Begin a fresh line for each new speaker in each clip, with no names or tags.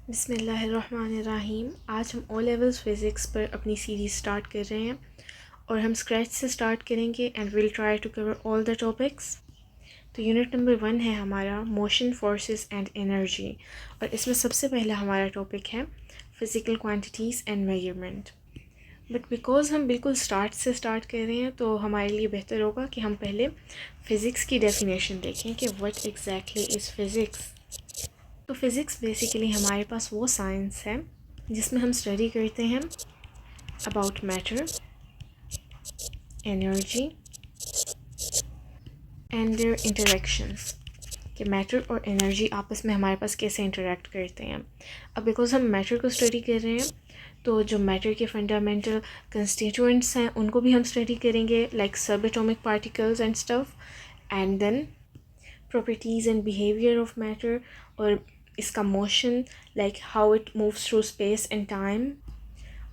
बिस्मिल्लाहिर्रहमानिर्रहीम। आज हम ओ लेवल्स फ़िज़िक्स पर अपनी सीरीज़ स्टार्ट कर रहे हैं और हम स्क्रैच से स्टार्ट करेंगे and will try to cover all the topics. तो यूनिट नंबर 1 है हमारा मोशन, फोर्सेस एंड एनर्जी, और इसमें सबसे पहला हमारा टॉपिक है physical quantities and measurement. But because हम बिल्कुल स्टार्ट से स्टार्ट कर रहे हैं तो हमारे लिए बेहतर होगा कि हम पहले फ़िज़िक्स की डेफिनेशन देखें कि व्हाट एग्जैक्टली इज़ फ़िज़िक्स। तो फ़िज़िक्स बेसिकली हमारे पास वो साइंस है जिसमें हम स्टडी करते हैं about matter, energy and their interactions, कि मैटर और एनर्जी आपस में हमारे पास कैसे इंटरेक्ट करते हैं। अब बिकॉज हम मैटर को स्टडी कर रहे हैं तो जो मैटर के फंडामेंटल कंस्टिट्यूएंट्स हैं उनको भी हम स्टडी करेंगे, like subatomic particles and stuff, and then properties and behaviour of matter, और इसका motion, like how it moves through space and time,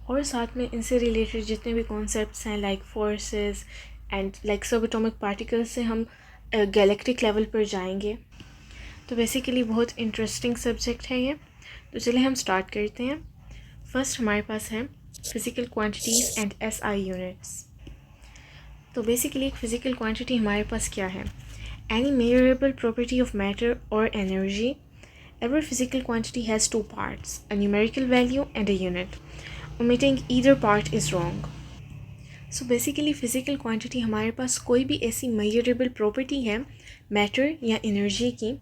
और साथ में इनसे रिलेटेड जितने भी कॉन्सेप्ट्स हैं like forces and like subatomic particles से हम गैलेक्टिक लेवल पर जाएंगे। तो बेसिकली बहुत इंटरेस्टिंग सब्जेक्ट है ये। तो चलिए हम स्टार्ट करते हैं। फर्स्ट हमारे पास है physical quantities and SI units. तो बेसिकली एक फ़िज़िकल क्वांटिटी हमारे पास क्या है? Any measurable property of matter और energy. Every physical quantity has two parts, a numerical value and a unit. Omitting either part is wrong. So basically physical quantity हमारे पास कोई भी ऐसी measurable property है matter या energy की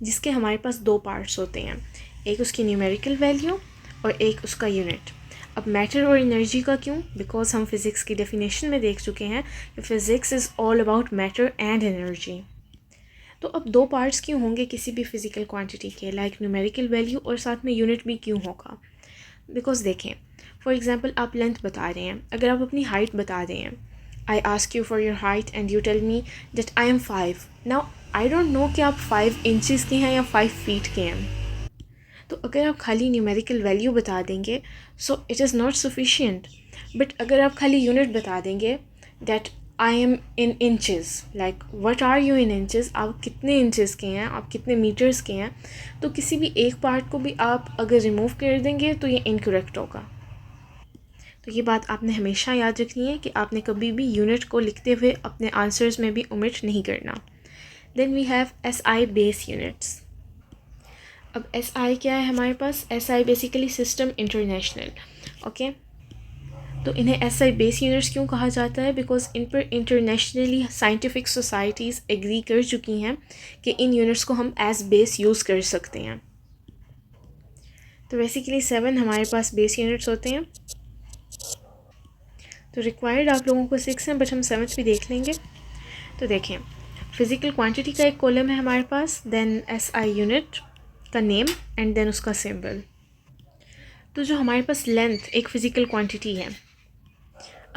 जिसके हमारे पास दो parts होते हैं, एक उसकी numerical value और एक उसका unit। अब matter और energy का क्यों? Because हम physics की definition में देख चुके हैं कि physics is all about matter and energy। तो अब दो पार्ट्स क्यों होंगे किसी भी फ़िज़िकल क्वांटिटी के, लाइक न्यूमेरिकल वैल्यू और साथ में यूनिट भी क्यों होगा? बिकॉज देखें, फॉर एग्जांपल आप लेंथ बता रहे हैं, अगर आप अपनी हाइट बता रहे हैं, I ask you for your height and you tell me that I am 5। Now I don't know कि आप 5 इंचज़ के हैं या 5 फीट के हैं। तो अगर आप खाली न्यूमेरिकल वैल्यू बता देंगे so it is not sufficient. But अगर आप खाली यूनिट बता देंगे that I am in inches, like what are you in inches, आप कितने इंचज़ के हैं, आप कितने मीटर्स के हैं, तो किसी भी एक पार्ट को भी आप अगर रिमूव कर देंगे तो ये इनकरेक्ट होगा। तो ये बात आपने हमेशा याद रखनी है कि आपने कभी भी यूनिट को लिखते हुए अपने आंसर्स में भी ओमिट नहीं करना। Then we have SI base units. अब SI क्या है हमारे पास? SI basically system international, okay. तो इन्हें SI बेस यूनिट्स क्यों कहा जाता है? बिकॉज इन पर इंटरनेशनली साइंटिफिक सोसाइटीज़ एग्री कर चुकी हैं कि इन यूनिट्स को हम एज बेस यूज़ कर सकते हैं। तो बेसिकली 7 हमारे पास बेस यूनिट्स होते हैं। तो रिक्वायर्ड आप लोगों को 6 हैं, बट हम 7th भी देख लेंगे। तो देखें, फ़िज़िकल क्वांटिटी का एक कॉलम है हमारे पास, देन SI यूनिट का नेम एंड देन उसका सिंबल। तो जो हमारे पास लेंथ एक फ़िज़िकल क्वांटिटी है,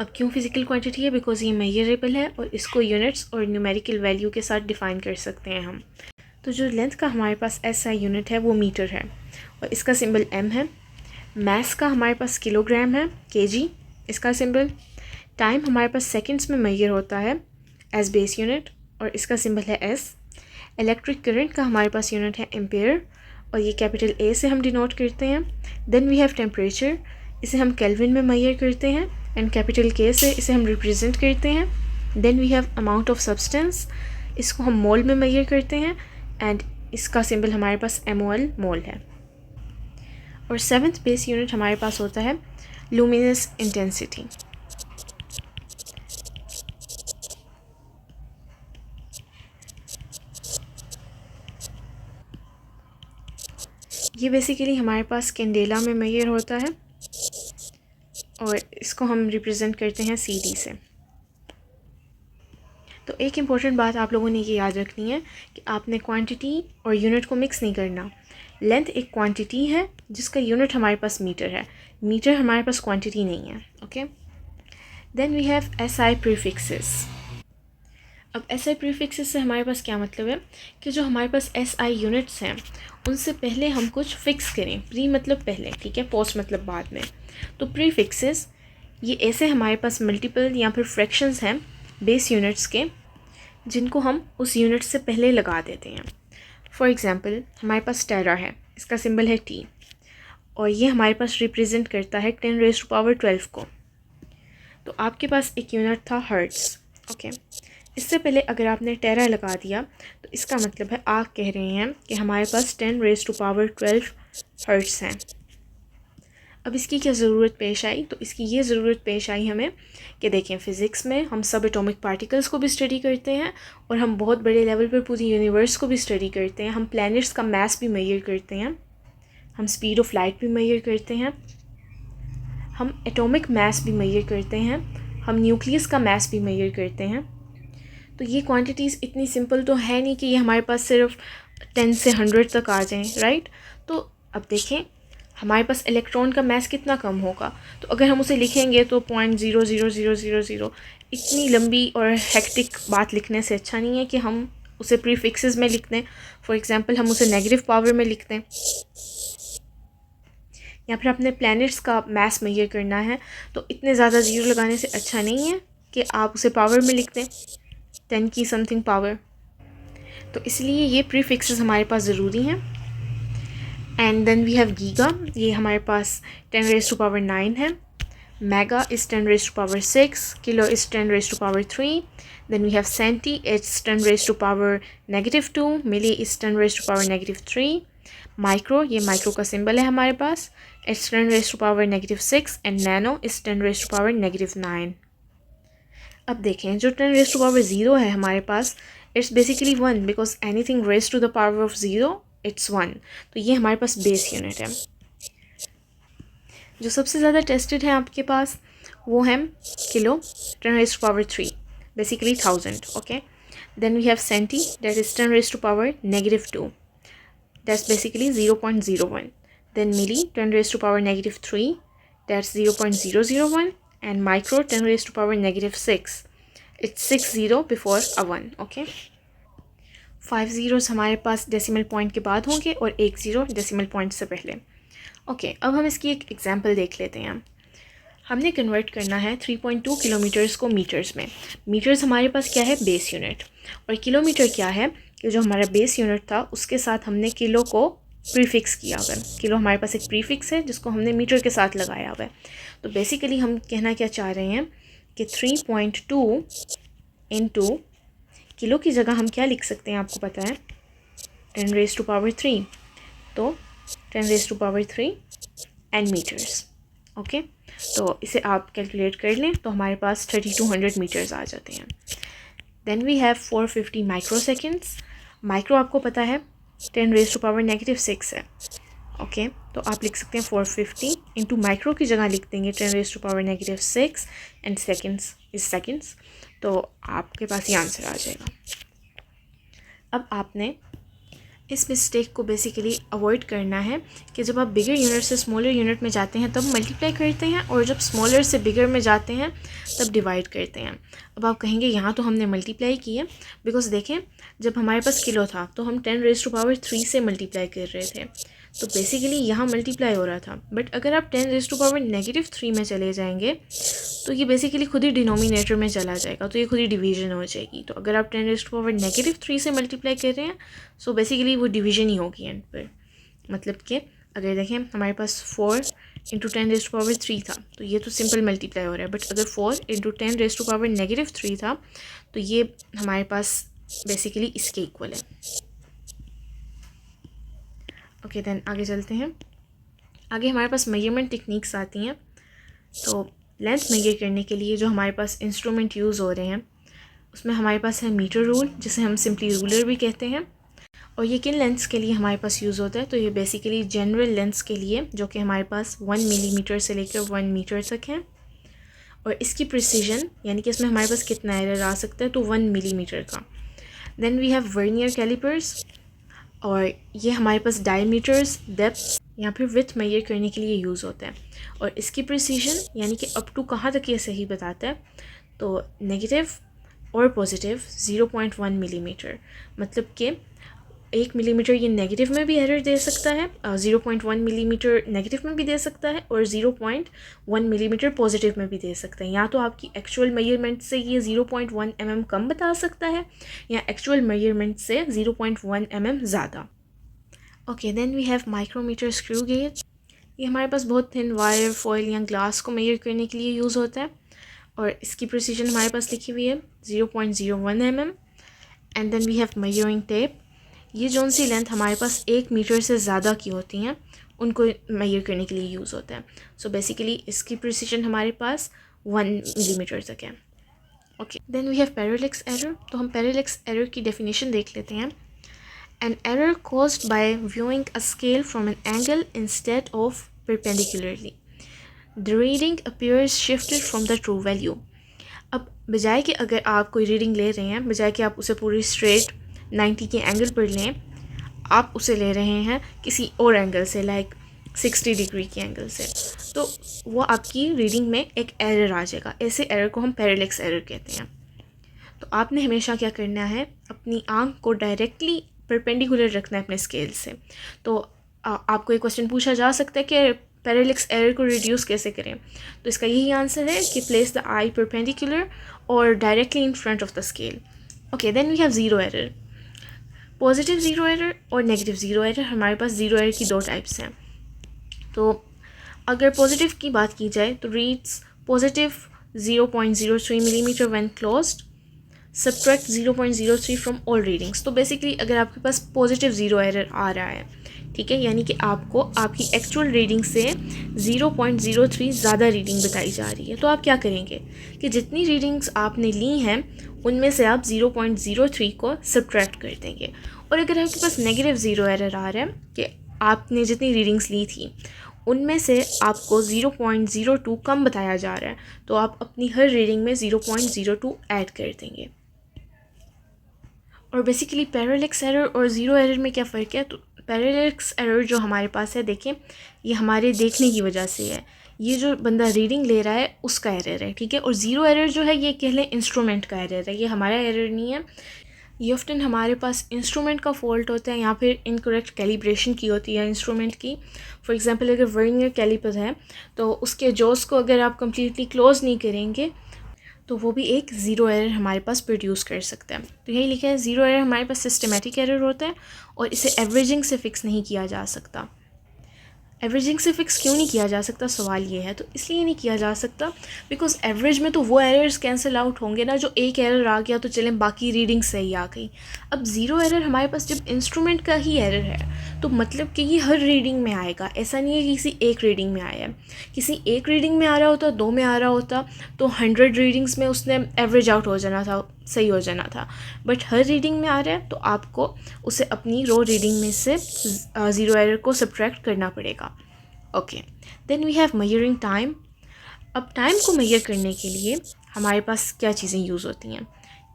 अब क्यों फ़िज़िकल क्वांटिटी है? बिकॉज ये मेजरेबल है और इसको यूनिट्स और न्यूमेरिकल वैल्यू के साथ डिफ़ाइन कर सकते हैं हम। तो जो लेंथ का हमारे पास SI यूनिट है वो मीटर है और इसका सिंबल M है। मास का हमारे पास किलोग्राम है, kg इसका सिंबल। टाइम हमारे पास सेकंड्स में मेजर होता है एज बेस यूनिट और इसका सिंबल है S। इलेक्ट्रिक करंट का हमारे पास यूनिट है एम्पेयर और ये कैपिटल A से हम डिनोट करते हैं। देन वी हैव टेम्परेचर, इसे हम केल्विन में मेजर करते हैं एंड कैपिटल K से इसे हम रिप्रेजेंट करते हैं। Then we have amount of substance, इसको हम मोल में मेजर करते हैं एंड इसका सिंबल हमारे पास MOL मोल है। और 7th बेस यूनिट हमारे पास होता है लुमिनस इंटेंसिटी। ये बेसिकली हमारे पास कैंडेला में मेजर होता है और इसको हम रिप्रेजेंट करते हैं CD से। तो एक इम्पॉर्टेंट बात आप लोगों ने ये याद रखनी है कि आपने क्वांटिटी और यूनिट को मिक्स नहीं करना। लेंथ एक क्वांटिटी है जिसका यूनिट हमारे पास मीटर है, मीटर हमारे पास क्वांटिटी नहीं है, okay. Then we have SI prefixes. अब SI प्रीफिक्सेस से हमारे पास क्या मतलब है कि जो हमारे पास SI यूनिट्स हैं उनसे पहले हम कुछ फिक्स करें। प्री मतलब पहले, ठीक है, पोस्ट मतलब बाद में। तो प्रीफिक्सेस ये ऐसे हमारे पास मल्टीपल या फिर फ्रैक्शंस हैं बेस यूनिट्स के जिनको हम उस यूनिट से पहले लगा देते हैं। फॉर एग्ज़ाम्पल हमारे पास टेरा है, इसका सिंबल है T। और ये हमारे पास रिप्रेजेंट करता है 10⁻12 को। तो आपके पास एक यूनिट था हर्ट्स, ओके। इससे पहले अगर आपने टेरा लगा दिया तो इसका मतलब है आप कह रहे हैं कि हमारे पास 10⁻12 हर्ट्स हैं। अब इसकी क्या ज़रूरत पेश आई? तो इसकी ये ज़रूरत पेश आई हमें कि देखें, फ़िज़िक्स में हम सब एटॉमिक पार्टिकल्स को भी स्टडी करते हैं और हम बहुत बड़े लेवल पर पूरी यूनिवर्स को भी स्टडी करते हैं। हम प्लैनेट्स का मास भी मेजर करते हैं, हम स्पीड ऑफ लाइट भी मेजर करते हैं, हम एटॉमिक मास भी मेजर करते हैं, हम न्यूक्लियस का मास भी मेजर करते हैं। तो ये क्वांटिटीज़ इतनी सिंपल तो है नहीं कि ये हमारे पास सिर्फ 10 से 100 तक आ जाएं, राइट। तो अब देखें हमारे पास इलेक्ट्रॉन का मास कितना कम होगा। तो अगर हम उसे लिखेंगे तो 0.00000, इतनी लंबी और हेक्टिक बात लिखने से अच्छा नहीं है कि हम उसे प्रीफिक्सेस में लिख दें। फॉर एग्ज़ाम्पल हम उसे नेगेटिव पावर में लिख दें, या फिर अपने प्लैनेट्स का मास मेजर करना है तो इतने ज़्यादा ज़ीरो लगाने से अच्छा नहीं है कि आप उसे पावर में लिख दें, 10 की समथिंग पावर। तो इसलिए ये प्रीफिक्सेस हमारे पास ज़रूरी हैं। And then we have giga, ये हमारे पास 10⁻9 है। Mega is 10⁻6, kilo is 10⁻3। Then we have centi, it's 10⁻2, milli is 10⁻3। Micro, ये माइक्रो का सिंबल है हमारे पास, इट्स 10⁻6। And nano is 10⁻9। अब देखें जो 10⁻0 है हमारे पास, it's basically 1 because anything raise to the power of 0 it's 1। तो ये हमारे पास बेस यूनिट है। जो सबसे ज़्यादा टेस्टेड है आपके पास वो है kilo, 10⁻3, basically 1000, okay. Then we have centi, that is 10⁻2, that's basically 0.01। Then milli 10⁻3, that's 0.001। and micro 10⁻6, it's 6 0 before a 1, okay। 5 zeros हमारे पास डेसिमल पॉइंट के बाद होंगे और 1 ज़ीरो डेसिमल पॉइंट से पहले, ओके। अब हम इसकी एक एग्जांपल देख लेते हैं। हमने कन्वर्ट करना है 3.2 किलोमीटर्स को मीटर्स में। मीटर्स हमारे पास क्या है? Base unit. और किलोमीटर क्या है कि जो हमारा बेस यूनिट था उसके साथ हमने किलो को प्रीफिक्स किया हुआ है। किलो हमारे पास एक प्रीफिक्स है जिसको हमने मीटर के साथ लगाया हुआ है। तो बेसिकली हम कहना क्या चाह रहे हैं कि 3.2 इंटू किलो की जगह हम क्या लिख सकते हैं, आपको पता है 10⁻3, तो 10⁻3 एंड मीटर्स, ओके। तो इसे आप कैलकुलेट कर लें तो हमारे पास 3200 मीटर्स आ जाते हैं। Then we have 450 micro seconds. Micro आपको पता है 10⁻6 है, ओके। तो आप लिख सकते हैं 450 इंटू माइक्रो की जगह लिख देंगे 10⁻6 एंड सेकेंड्स इज सेकेंड्स। तो आपके पास ये आंसर आ जाएगा। अब आपने इस मिस्टेक को बेसिकली अवॉइड करना है कि जब आप बिगर यूनिट से स्मॉलर यूनिट में जाते हैं तब मल्टीप्लाई करते हैं, और जब स्मॉलर से बिगर में जाते हैं तब डिवाइड करते हैं। अब आप कहेंगे यहाँ तो हमने मल्टीप्लाई किया, बिकॉज देखें जब हमारे पास किलो था तो हम 10⁻3 से मल्टीप्लाई कर रहे थे, तो बेसिकली यहाँ मल्टीप्लाई हो रहा था। बट अगर आप 10⁻3 में चले जाएंगे तो ये बेसिकली खुद ही डिनोमिनेटर में चला जाएगा, तो ये खुद ही डिवीजन हो जाएगी। तो अगर आप 10⁻3 से मल्टीप्लाई कर रहे हैं सो बेसिकली वो डिवीजन ही होगी एंड पर। मतलब कि अगर देखें हमारे पास 4 इंटू 10⁻3 था तो ये तो सिंपल मल्टीप्लाई हो रहा है, बट अगर 4 इंटू 10⁻3 था तो ये हमारे पास बेसिकली इसके इक्वल है, ओके। देन आगे चलते हैं। आगे हमारे पास मेजरमेंट टेक्निक्स आती हैं। तो लेंथ मेजर करने के लिए जो हमारे पास इंस्ट्रूमेंट यूज़ हो रहे हैं उसमें हमारे पास है मीटर रूल, जिसे हम सिंपली रूलर भी कहते हैं। और ये किन लेंथ्स के लिए हमारे पास यूज़ होता है? तो ये बेसिकली जनरल लेंथ्स के लिए जो कि हमारे पास 1 मिलीमीटर से लेकर 1 मीटर तक है। और इसकी प्रिसीजन यानी कि इसमें हमारे पास कितना एरर आ सकता है, तो 1 मिलीमीटर का। Then we have vernier callipers, और ये हमारे पास डायमीटर्स, डेप्थ या फिर विथ मेजर करने के लिए यूज़ होता है। और इसकी प्रिसीजन यानी कि अप टू कहाँ तक ये सही बताता है, तो नेगेटिव और पॉजिटिव 0.1 मिलीमीटर। मतलब कि 1 मिलीमीटर ये नेगेटिव में भी एरर दे सकता है, 0.1 मिलीमीटर नेगेटिव में भी दे सकता है, और 0.1 मिलीमीटर पॉजिटिव में भी दे सकता है। या तो आपकी एक्चुअल मेजरमेंट से ये 0.1 mm कम बता सकता है, या एक्चुअल मेजरमेंट से 0.1 mm ज़्यादा, okay. Then we have micrometer screw gauge. ये हमारे पास बहुत थिन वायर, फॉइल या ग्लास को मेजर करने के लिए यूज़ होता है और इसकी प्रिसीजन हमारे पास लिखी हुई है 0.01 mm। And then we have measuring tape. ये जौन सी लेंथ हमारे पास 1 मीटर से ज़्यादा की होती हैं उनको मेजर करने के लिए यूज़ होता है। सो बेसिकली इसकी प्रिसीजन हमारे पास 1 मिलीमीटर तक है। Okay, then we have parallax error. तो हम पैरेलैक्स एरर की डेफिनेशन देख लेते हैं। An error caused by viewing a scale from an angle instead of perpendicularly, the reading appears shifted from the true value. अब बजाय कि अगर आप कोई रीडिंग ले रहे हैं, बजाय कि आप उसे पूरी स्ट्रेट 90 के एंगल पर लें, आप उसे ले रहे हैं किसी और एंगल से, लाइक 60 डिग्री के एंगल से, तो वो आपकी रीडिंग में एक एरर आ जाएगा। ऐसे एरर को हम पैरेलैक्स एरर कहते हैं। तो आपने हमेशा क्या करना है, अपनी आंख को डायरेक्टली परपेंडिकुलर रखना है अपने स्केल से। तो आपको एक क्वेश्चन पूछा जा सकता है कि पैरेलैक्स एरर को रिड्यूस कैसे करें, तो इसका यही आंसर है कि प्लेस द आई परपेंडिकुलर और directly in front of the scale. Okay, then we have zero error. Positive zero error और नेगेटिव ज़ीरो एरर, हमारे पास ज़ीरो एरर की 2 टाइप्स हैं। तो अगर पॉजिटिव की बात की जाए तो reads positive 0.03 millimetre when closed, subtract 0.03 from all readings. तो बेसिकली अगर आपके पास पॉजिटिव ज़ीरो एरर आ रहा है, ठीक है, यानी कि आपको आपकी एक्चुअल रीडिंग से 0.03 ज़्यादा रीडिंग बताई जा रही है, तो आप क्या करेंगे कि जितनी रीडिंग्स आपने ली हैं उनमें से आप 0.03 को सब्ट्रैक्ट कर देंगे। और अगर आपके पास नेगेटिव ज़ीरो एरर आ रहा है कि आपने जितनी रीडिंग्स ली थी उनमें से आपको 0.02 कम बताया जा रहा है, तो आप अपनी हर रीडिंग में 0.02 ऐड कर देंगे। और बेसिकली पैरेलैक्स एरर और ज़ीरो एरर में क्या फ़र्क है, तो पैरेलैक्स एरर जो हमारे पास है, देखें, ये हमारे देखने की वजह से है, ये जो बंदा रीडिंग ले रहा है उसका एरर है, ठीक है। और ज़ीरो एरर जो है ये कह लें इंस्ट्रूमेंट का एरर है, ये हमारा एरर नहीं है। ये ऑफ्टन हमारे पास इंस्ट्रूमेंट का फॉल्ट होता है या फिर इनकरेक्ट कैलिब्रेशन की होती है इंस्ट्रूमेंट की। फॉर एग्जांपल अगर वर्नियर कैलिपर है तो उसके जॉस को अगर आप कम्प्लीटली क्लोज़ नहीं करेंगे तो वो भी एक ज़ीरो एरर हमारे पास प्रोड्यूस कर सकता है। तो यही लिखा है, ज़ीरो एरर हमारे पास सिस्टमेटिक एरर होता है और इसे एवरेजिंग से फ़िक्स नहीं किया जा सकता। एवरेजिंग से फ़िक्स क्यों नहीं किया जा सकता, सवाल ये है। तो इसलिए नहीं किया जा सकता बिकॉज एवरेज में तो वो एरर्स कैंसिल आउट होंगे ना, जो एक एरर आ गया तो चलें बाकी रीडिंग सही आ गई। अब ज़ीरो एरर हमारे पास जब इंस्ट्रूमेंट का ही एरर है तो मतलब कि ये हर रीडिंग में आएगा, ऐसा नहीं है कि किसी एक रीडिंग में आया है। किसी एक रीडिंग में आ रहा होता, 2 में आ रहा होता तो 100 रीडिंग्स में उसने एवरेज आउट हो जाना था, सही हो जाना था। बट हर रीडिंग में आ रहा है तो आपको उसे अपनी रो रीडिंग में से ज़ीरो एरर को सब्ट्रैक्ट करना पड़ेगा। Okay, then we have measuring time. अब टाइम को मेजर करने के लिए हमारे पास क्या चीज़ें यूज़ होती हैं,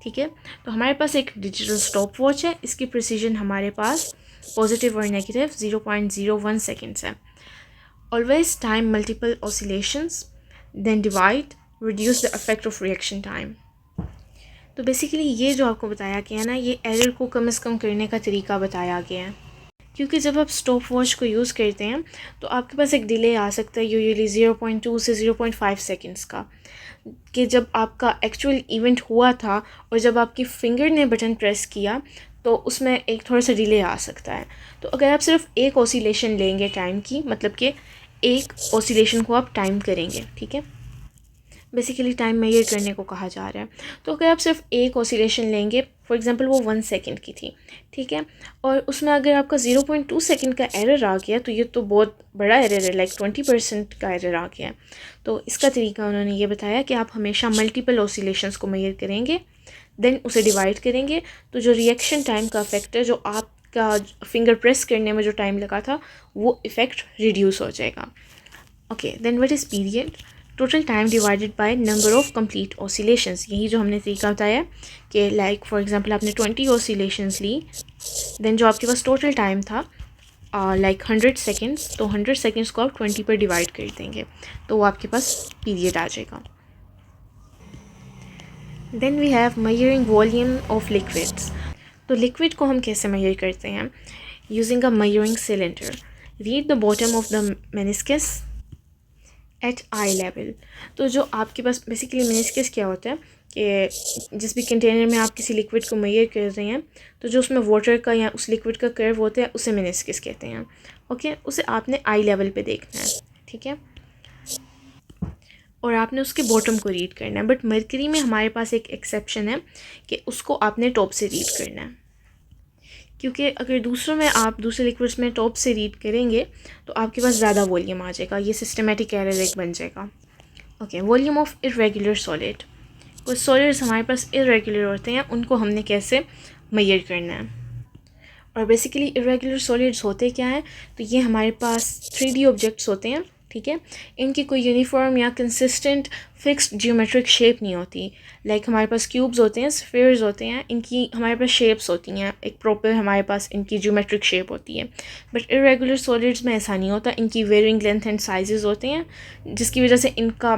ठीक है। तो हमारे पास एक डिजिटल स्टॉप वॉच है, इसकी प्रिसीजन हमारे पास पॉजिटिव और नेगेटिव 0.01 सेकेंड्स है। Always time multiple oscillations, then divide, reduce the effect of reaction time. तो बेसिकली ये जो आपको बताया गया है ना, ये एरर को कम से कम करने का तरीका बताया गया है। क्योंकि जब आप स्टॉप वॉच को यूज़ करते हैं तो आपके पास एक डिले आ सकता है यूजुअली 0.2 से 0.5 सेकेंड्स का, कि जब आपका एक्चुअल इवेंट हुआ था और जब आपकी फिंगर ने बटन प्रेस किया तो उसमें एक थोड़ा सा डिले आ सकता है। तो अगर आप सिर्फ एक ऑसिलेशन लेंगे टाइम की, मतलब कि एक ऑसिलेशन को आप टाइम करेंगे, ठीक है, बेसिकली टाइम मेजर करने को कहा जा रहा है। तो अगर आप सिर्फ एक ऑसिलेशन लेंगे, फॉर एग्जांपल वो 1 सेकेंड की थी, ठीक है, और उसमें अगर आपका 0.2 सेकेंड का एरर आ गया तो ये तो बहुत बड़ा एरर है, लाइक 20% का एरर आ गया। तो इसका तरीका उन्होंने ये बताया कि आप हमेशा मल्टीपल ऑसिलेशंस को मेजर करेंगे, देन उसे डिवाइड करेंगे, तो जो रिएक्शन टाइम का इफेक्ट है, जो आपका फिंगर प्रेस करने में जो टाइम लगा था, वो इफ़ेक्ट रिड्यूस हो जाएगा। Okay, then what is period? Total time divided by number of complete oscillations. यही जो हमने तरीका बताया कि लाइक फॉर एग्जांपल आपने 20 ऑसिलेशंस ली, देन जो आपके पास टोटल टाइम था लाइक 100 सेकेंड्स, तो 100 सेकेंड्स को आप 20 पर डिवाइड कर देंगे तो वो आपके पास पीरियड आ जाएगा। Then we have measuring volume of liquids. तो लिक्विड को हम कैसे मेजर करते हैं? Using a measuring cylinder, read the bottom of the meniscus at eye level. तो जो आपके पास बेसिकली मेनिस्कस क्या होता है कि जिस भी कंटेनर में आप किसी लिक्विड को मेजर कर रहे हैं तो जो उसमें वाटर का या उस लिक्विड का कर्व होता है उसे मेनिस्कस कहते हैं। ओके, उसे आपने आई लेवल पे देखना है। ठीक है, और आपने उसके बॉटम को रीड करना है। बट मरकरी में हमारे पास एक एक्सेप्शन है कि उसको आपने टॉप से रीड करना है, क्योंकि अगर दूसरों में आप दूसरे लिक्विड्स में टॉप से रीड करेंगे तो आपके पास ज़्यादा वॉल्यूम आ जाएगा, ये सिस्टमेटिक एरर एक बन जाएगा। Okay, volume of irregular solid. कुछ सॉलिड्स हमारे पास इरेगुलर होते हैं, उनको हमने कैसे मेजर करना है। और बेसिकली इरेगुलर सॉलिड्स होते क्या हैं, तो ये हमारे पास 3D ऑब्जेक्ट्स होते हैं, ठीक है। इनकी कोई यूनिफॉर्म या कंसिस्टेंट फिक्स्ड जियोमेट्रिक शेप नहीं होती। लाइक हमारे पास क्यूब्स होते हैं, स्फीयर्स होते हैं, इनकी हमारे पास शेप्स होती हैं, एक प्रॉपर हमारे पास इनकी जियोमेट्रिक शेप होती है। बट इरेगुलर सॉलिड्स में ऐसा नहीं होता, इनकी वेरिंग लेंथ एंड साइजेस होते हैं, जिसकी वजह से इनका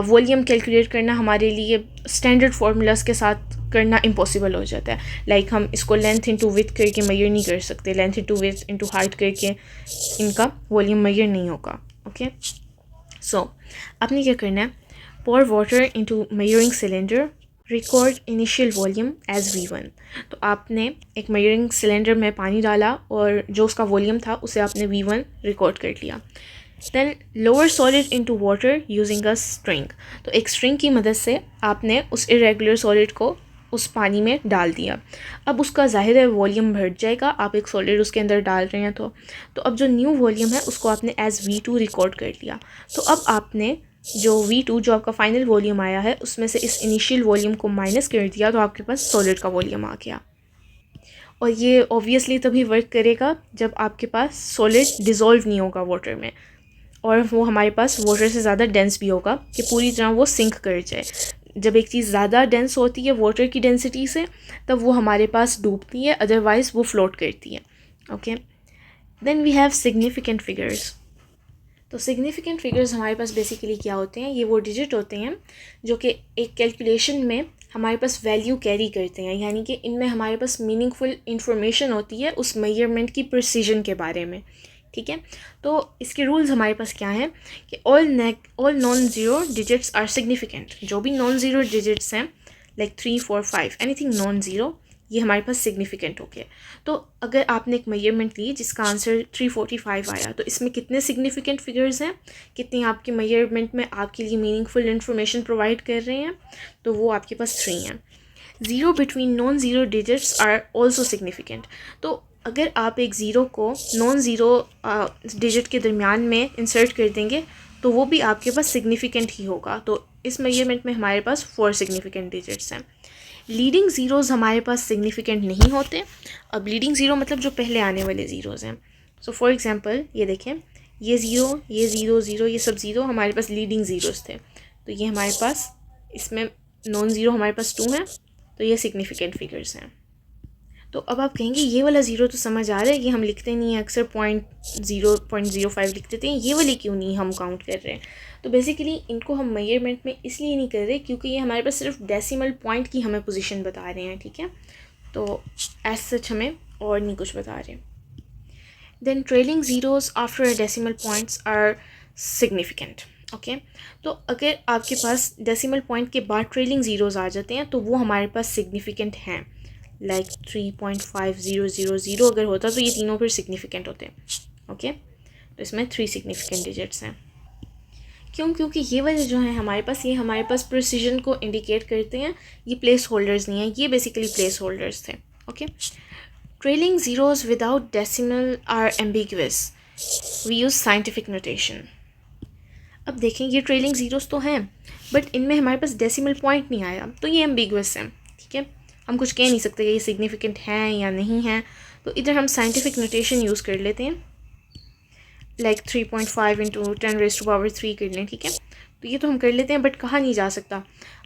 वॉल्यूम कैलकुलेट करना हमारे लिए स्टैंडर्ड फार्मूलाज के साथ करना इम्पॉसिबल हो जाता है। लाइक हम इसको लेंथ इंटू विड्थ करके मेजर नहीं कर सकते, length into width into height करके इनका वॉल्यूम मेजर नहीं होगा। ओके, सो आपने क्या करना है, pour water into measuring cylinder, record initial volume as V1। तो आपने एक measuring cylinder में पानी डाला और जो उसका वॉल्यूम था उसे आपने V1 रिकॉर्ड कर लिया। Then lower solid into water using a string। तो एक स्ट्रिंग की मदद से आपने उस irregular solid को उस पानी में डाल दिया। अब उसका ज़ाहिर है वॉल्यूम बढ़ जाएगा, आप एक सॉलिड उसके अंदर डाल रहे हैं तो अब जो न्यू वॉल्यूम है उसको आपने एज V2 रिकॉर्ड कर लिया। तो अब आपने जो V2 जो आपका फाइनल वॉल्यूम आया है उसमें से इस इनिशियल वॉल्यूम को माइनस कर दिया, तो आपके पास सॉलिड का वॉल्यूम आ गया। और ये ऑब्वियसली तभी वर्क करेगा जब आपके पास सॉलिड डिज़ोल्व नहीं होगा वाटर में, और वो हमारे पास वाटर से ज़्यादा डेंस भी होगा कि पूरी तरह वो सिंक कर जाए। जब एक चीज़ ज़्यादा डेंस होती है वाटर की डेंसिटी से, तब वो हमारे पास डूबती है, अदरवाइज़ वो फ्लोट करती है। Okay, then we have significant figures. तो सिग्निफिकेंट फिगर्स हमारे पास बेसिकली क्या होते हैं, ये वो डिजिट होते हैं जो कि एक कैलकुलेशन में हमारे पास वैल्यू कैरी करते हैं, यानी कि इनमें हमारे पास मीनिंगफुल इंफॉर्मेशन होती है उस मेजरमेंट की प्रिसीजन के बारे में, ठीक है। तो इसके रूल्स हमारे पास क्या हैं कि all non zero digits are significant. जो भी नॉन ज़ीरो डिजिट्स हैं लाइक 3, 4, 5 एनीथिंग नॉन ज़ीरो, ये हमारे पास सिग्निफिकेंट हो गया। तो अगर आपने एक मेजरमेंट ली जिसका आंसर 345 आया, तो इसमें कितने सिग्निफिकेंट फिगर्स हैं, कितनी आपकी मेजरमेंट में आपके लिए मीनिंगफुल इन्फॉर्मेशन प्रोवाइड कर रहे हैं, तो वो आपके पास 3 हैं। Zero between non zero digits are also significant. तो अगर आप एक ज़ीरो को नॉन ज़ीरो डिजिट के दरमियान में इंसर्ट कर देंगे तो वो भी आपके पास सिग्निफिकेंट ही होगा। तो इस मेजरमेंट में हमारे पास 4 सिग्निफिकेंट डिजिट्स हैं। लीडिंग ज़ीरोज़ हमारे पास सिग्निफिकेंट नहीं होते। अब लीडिंग ज़ीरो मतलब जो पहले आने वाले ज़ीरोज़ हैं। सो फॉर एग्जांपल ये देखें, ये ज़ीरो, ये ज़ीरो, ज़ीरो, ये सब ज़ीरो हमारे पास लीडिंग ज़ीरोज़ थे। तो ये हमारे पास इसमें नॉन ज़ीरो हमारे पास 2 हैं, तो ये सिग्निफिकेंट फिगर्स हैं। तो अब आप कहेंगे ये वाला ज़ीरो तो समझ आ रहा है, ये हम लिखते नहीं हैं, अक्सर 0.05 लिख देते हैं, ये वाले क्यों नहीं हम काउंट कर रहे हैं। तो बेसिकली इनको हम मेजरमेंट में इसलिए नहीं कर रहे क्योंकि ये हमारे पास सिर्फ डेसिमल पॉइंट की हमें पोजीशन बता रहे हैं, ठीक है। तो एज सच हमें और नहीं कुछ बता रहे। Then trailing zeros after decimal points are significant. Okay, तो अगर आपके पास डेसिमल पॉइंट के बाद ट्रेलिंग ज़ीरोज़ आ जाते हैं तो वो हमारे पास सिग्निफिकेंट हैं। लाइक 3.5000 अगर होता तो ये तीनों फिर सिग्निफिकेंट होते। ओके, तो इसमें 3 सिग्निफिकेंट डिजिट्स हैं। क्यों? क्योंकि ये वाले जो हैं हमारे पास, ये हमारे पास प्रिसीजन को इंडिकेट करते हैं, ये प्लेस होल्डर्स नहीं हैं, ये बेसिकली प्लेस होल्डर्स थे। Okay, trailing zeros without decimal are ambiguous, we use scientific notation. अब देखें ये ट्रेलिंग ज़ीरोज़ तो हैं बट इनमें हमारे पास डेसिमल पॉइंट नहीं आया, तो ये एम्बिगुअस हैं, ठीक है। हम कुछ कह नहीं सकते कि ये सिग्निफिकेंट हैं या नहीं हैं, तो इधर हम साइंटिफिक नोटेशन यूज़ कर लेते हैं, लाइक 3.5 × 10⁻³ कर लें, ठीक है। तो ये तो हम कर लेते हैं बट कहा नहीं जा सकता।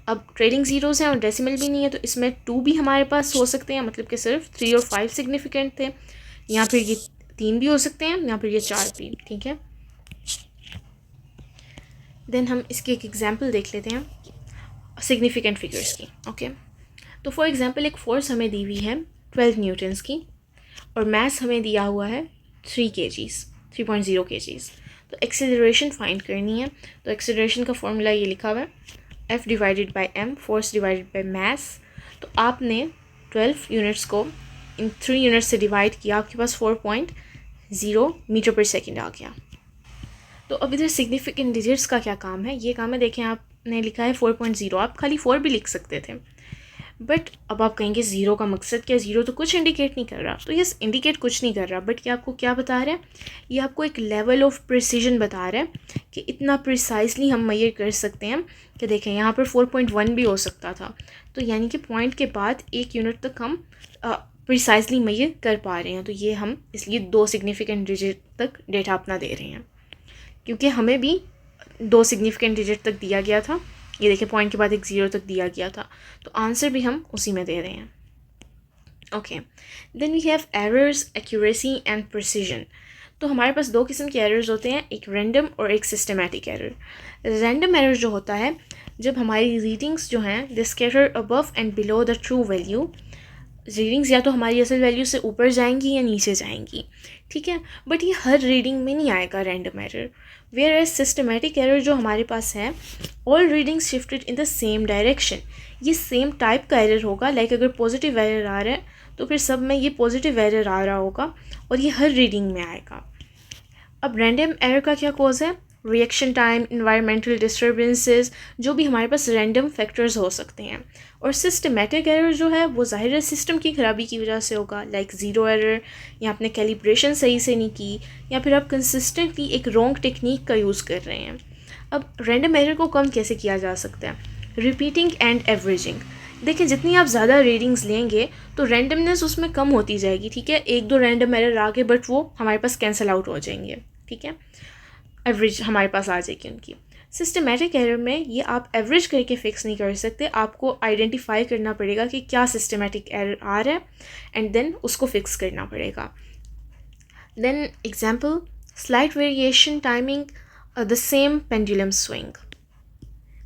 अब ट्रेलिंग ज़ीरोज़ हैं और डेसिमल भी नहीं है, तो इसमें 2 भी हमारे पास हो सकते हैं, मतलब कि सिर्फ 3 और 5 सिग्निफिकेंट थे, या फिर ये 3 भी हो सकते हैं, या फिर ये 4 भी, ठीक है। देन हम इसकी एक एग्जांपल देख लेते हैं सिग्निफिकेंट फिगर्स की। ओके, तो फॉर एग्जांपल एक फोर्स हमें दी हुई है 12 न्यूटन्स की और मास हमें दिया हुआ है 3 kgs, 3.0 kgs। तो एक्सेलरेशन फाइंड करनी है। तो एक्सेलरेशन का फॉर्मूला ये लिखा हुआ है F/m, force divided by mass. तो आपने 12 यूनिट्स को इन 3 यूनिट्स से डिवाइड किया, आपके पास 4.0 मीटर पर सेकेंड आ गया। तो अब इधर सिग्निफिकेंट डिजिट्स का क्या काम है, ये काम है, देखें आपने लिखा है 4.0, आप खाली 4 भी लिख सकते थे, बट अब आप कहेंगे ज़ीरो का मकसद क्या, ज़ीरो तो कुछ इंडिकेट नहीं कर रहा। तो यस, इंडिकेट कुछ नहीं कर रहा, बट ये आपको क्या बता रहा है, ये आपको एक लेवल ऑफ प्रिसीजन बता रहा है कि इतना प्रिसाइसली हम मेजर कर सकते हैं कि देखें यहाँ पर 4.1 भी हो सकता था, तो यानी कि पॉइंट के बाद 1 यूनिट तक हम प्रिसाइसली मेजर कर पा रहे हैं। तो ये हम इसलिए 2 सिग्निफिकेंट डिजिट तक डेटा अपना दे रहे हैं, क्योंकि हमें भी 2 सिग्निफिकेंट डिजिट तक दिया गया था, ये देखिए पॉइंट के बाद एक 0 तक दिया गया था, तो आंसर भी हम उसी में दे रहे हैं। Okay, then we have errors, accuracy and precision. तो हमारे पास 2 किस्म के एरर्स होते हैं, एक रैंडम और एक सिस्टमैटिक एरर। रैंडम एरर जो होता है जब हमारी रीडिंग्स जो हैं they scatter above and below the true value, readings या तो हमारी असल वैल्यू से ऊपर जाएंगी या नीचे जाएंगी, ठीक है, बट ये हर रीडिंग में नहीं आएगा random error. Whereas systematic error जो हमारे पास है, all readings shifted in the same direction, ये सेम टाइप का एरर होगा। लाइक अगर पॉजिटिव एरर आ रहा है तो फिर सब में ये पॉजिटिव एरर आ रहा होगा और ये हर रीडिंग में आएगा। अब रैंडम एरर का क्या कॉज है, रिएक्शन टाइम, इन्वायरमेंटल डिस्टर्बेंसेस, जो भी हमारे पास रैंडम फैक्टर्स हो सकते हैं। और सिस्टमेटिक एरर जो है वो ज़ाहिर है सिस्टम की ख़राबी की वजह से होगा, लाइक ज़ीरो एरर, या आपने कैलिब्रेशन सही से नहीं की, या फिर आप कंसिस्टेंटली एक रॉन्ग टेक्निक का यूज़ कर रहे हैं। अब रैंडम एरर को कम कैसे किया जा सकता है, रिपीटिंग एंड एवरेजिंग। देखिए जितनी आप ज़्यादा रीडिंग्स लेंगे तो रैंडमनेस उसमें कम होती जाएगी, ठीक है, 1-2 रैंडम एरर आ गए बट वो हमारे पास कैंसिल आउट हो जाएंगे, ठीक है, एवरेज हमारे पास आ जाएगी उनकी। सिस्टमेटिक एरर में ये आप एवरेज करके फिक्स नहीं कर सकते, आपको आइडेंटिफाई करना पड़ेगा कि क्या सिस्टमेटिक एरर आ रहा है एंड देन उसको फिक्स करना पड़ेगा। Then example, slight variation timing the same pendulum swing.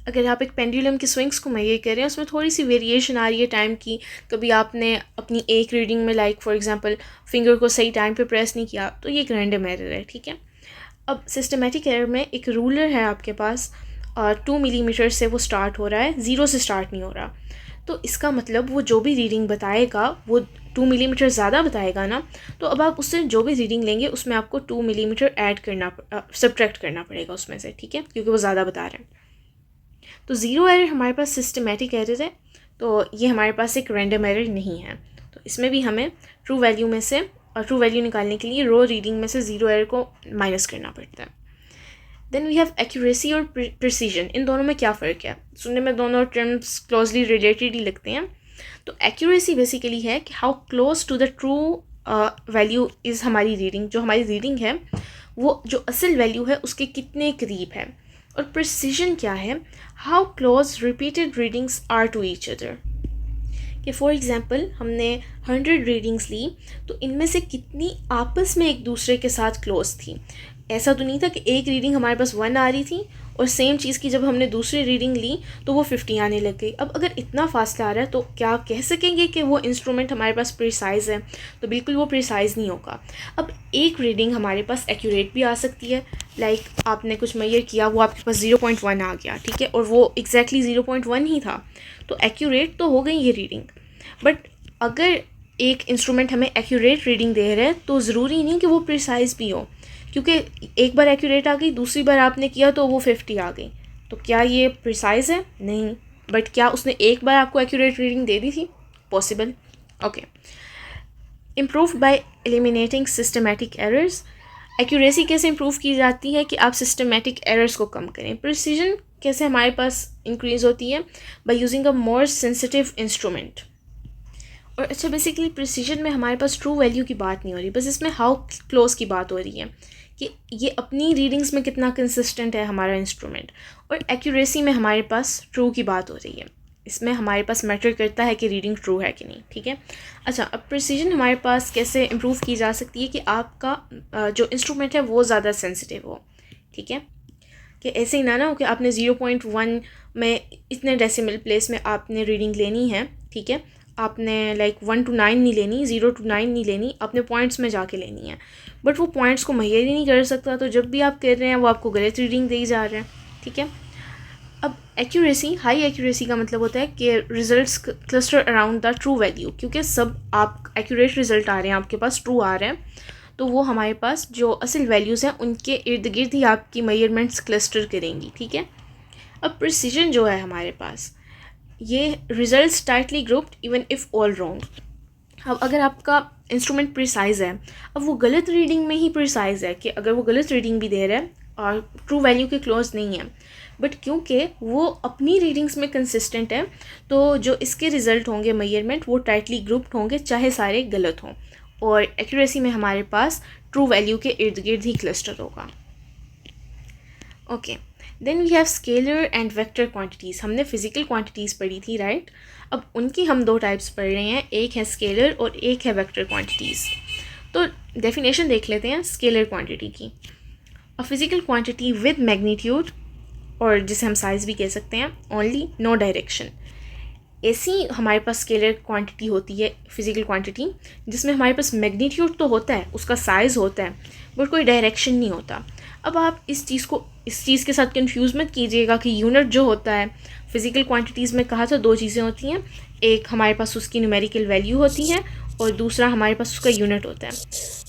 अगर आप एक पेंडुलम की स्विंग्स को मेजर कर रहे हैं, उसमें थोड़ी सी वेरिएशन आ रही है टाइम की, कभी आपने अपनी एक रीडिंग में लाइक फॉर एग्जांपल फिंगर को सही टाइम पे प्रेस नहीं किया, तो ये एक रैंडम एरर है, ठीक है। अब सिस्टमेटिक एरर में एक रूलर है आपके पास, 2 मिलीमीटर से वो स्टार्ट हो रहा है, 0 से स्टार्ट नहीं हो रहा, तो इसका मतलब वो जो भी रीडिंग बताएगा वो 2 मिलीमीटर ज़्यादा बताएगा ना, तो अब आप उससे जो भी रीडिंग लेंगे उसमें आपको 2 मिलीमीटर ऐड करना सब्ट्रैक्ट करना पड़ेगा उसमें से, ठीक है, क्योंकि वो ज़्यादा बता रहे हैं। तो ज़ीरो एरर हमारे पास सिस्टमेटिक एरर है, तो ये हमारे पास एक रैंडम एरर नहीं है। तो इसमें भी हमें ट्रू वैल्यू में से और ट्रू वैल्यू निकालने के लिए रो रीडिंग में से ज़ीरो एरर को माइनस करना पड़ता है। देन वी हैव एक्यूरेसी और प्रिसीजन। इन दोनों में क्या फ़र्क है, सुनने में दोनों टर्म्स क्लोजली रिलेटेड ही लगते हैं। तो एक्यूरेसी बेसिकली है कि how close to the true value is हमारी रीडिंग, जो हमारी रीडिंग है वो जो असल वैल्यू है उसके कितने करीब है। और प्रिसीजन क्या है, how close repeated readings are to each other, कि फॉर एग्ज़ाम्पल हमने 100 रीडिंग्स ली तो इनमें से कितनी आपस में एक दूसरे के साथ क्लोज थी। ऐसा तो नहीं था कि एक रीडिंग हमारे पास 1 आ रही थी और सेम चीज़ की जब हमने दूसरी रीडिंग ली तो वो 50 आने लग गई। अब अगर इतना फासला आ रहा है तो क्या आप कह सकेंगे कि वो इंस्ट्रूमेंट हमारे पास प्रिसाइज़ है, तो बिल्कुल वो प्रिसाइज़ नहीं होगा। अब एक रीडिंग हमारे पास एक्यूरेट भी आ सकती है, लाइक आपने कुछ मेजर किया, वो आपके पास 0.1 आ गया, ठीक है, और वो एग्जैक्टली 0.1 ही था, तो एक्यूरेट तो हो गई ये रीडिंग। बट अगर एक इंस्ट्रूमेंट हमें एक्यूरेट रीडिंग दे रहा है तो ज़रूरी नहीं कि वो प्रिसाइज़ भी हो, क्योंकि एक बार एक्यूरेट आ गई, दूसरी बार आपने किया तो वो 50 आ गई, तो क्या ये प्रिसाइज़ है? नहीं। बट क्या उसने एक बार आपको एक्यूरेट रीडिंग दे दी थी? Possible. Okay, improve bye eliminating systematic errors. Accuracy कैसे इम्प्रूव की जाती है कि आप सिस्टमेटिक एरर्स को कम करें। प्रिसीजन कैसे हमारे पास इंक्रीज़ होती है, by using a more sensitive instrument. और अच्छा, बेसिकली प्रिसीजन में हमारे पास ट्रू वैल्यू की बात नहीं हो रही, बस इसमें हाउ क्लोज की बात हो रही है कि ये अपनी रीडिंग्स में कितना कंसिस्टेंट है हमारा इंस्ट्रूमेंट। और एक्यूरेसी में हमारे पास ट्रू की बात हो रही है, इसमें हमारे पास मैटर करता है कि रीडिंग ट्रू है कि नहीं, ठीक है। अच्छा, अब प्रिसीजन हमारे पास कैसे इम्प्रूव की जा सकती है कि आपका जो इंस्ट्रूमेंट है वो ज़्यादा सेंसिटिव हो, ठीक है, कि ऐसे ही ना हो कि आपने 0.1 में इतने डेसिमल प्लेस में आपने रीडिंग लेनी है, ठीक है, आपने लाइक 1 to 9 नहीं लेनी, 0 to 9 नहीं लेनी, अपने पॉइंट्स में जाके लेनी है, बट वो पॉइंट्स को मेजर ही नहीं कर सकता, तो जब भी आप कर रहे हैं वो आपको गलत रीडिंग दे जा रहे हैं, ठीक है। अब एक्यूरेसी, हाई एक्यूरेसी का मतलब होता है कि results cluster around the true value, क्योंकि सब आप एक्यूरेट रिजल्ट आ रहे हैं, आपके पास ट्रू आ रहे हैं, तो वो हमारे पास जो असल वैल्यूज़ हैं उनके इर्द गिर्द ही आपकी मेजरमेंट्स क्लस्टर करेंगी, ठीक है। अब प्रिसीजन जो है हमारे पास, ये results tightly grouped even if all wrong. अब अगर आपका इंस्ट्रूमेंट प्रिसाइज़ है, अब वो गलत रीडिंग में ही प्रिसाइज़ है कि अगर वो गलत रीडिंग भी दे रहा है और ट्रू वैल्यू के क्लोज नहीं है, बट क्योंकि वो अपनी रीडिंग्स में कंसिस्टेंट है, तो जो इसके रिज़ल्ट होंगे मेजरमेंट वो टाइटली ग्रुप्ड होंगे चाहे सारे गलत हों, और एक्यूरेसी में हमारे पास ट्रू वैल्यू के इर्द गिर्द ही क्लस्टर होगा। Okay, then we have scalar and vector quantities. हमने फिजिकल क्वांटिटीज़ पढ़ी थी, राइट। अब उनकी हम दो टाइप्स पढ़ रहे हैं, एक है स्केलर और एक है वेक्टर क्वांटिटीज़। तो डेफिनेशन देख लेते हैं स्केलर क्वांटिटी की। A physical quantity with magnitude, और जिसे हम साइज़ भी कह सकते हैं, ओनली नो डायरेक्शन। ऐसी हमारे पास स्केलर क्वांटिटी होती है फिजिकल क्वांटिटी जिसमें हमारे पास मैग्नीट्यूड तो होता है, उसका साइज़ होता है, बट कोई डायरेक्शन नहीं होता। अब आप इस चीज़ के साथ कंफ्यूज मत कीजिएगा कि यूनिट जो होता है फिजिकल क्वांटिटीज़ में, कहा था दो चीज़ें होती हैं, एक हमारे पास उसकी न्यूमेरिकल वैल्यू होती है और दूसरा हमारे पास उसका यूनिट होता है।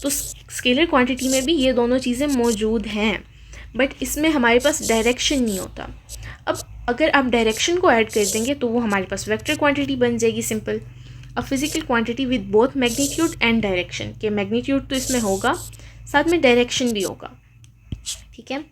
तो स्केलर क्वांटिटी में भी ये दोनों चीज़ें मौजूद हैं, बट इसमें हमारे पास डायरेक्शन नहीं होता। अब अगर आप डायरेक्शन को ऐड कर देंगे तो वो हमारे पास वेक्टर क्वांटिटी बन जाएगी, simple. A physical quantity with both magnitude and direction, के मैग्नीट्यूड तो इसमें होगा, साथ में डायरेक्शन भी होगा, ठीक है।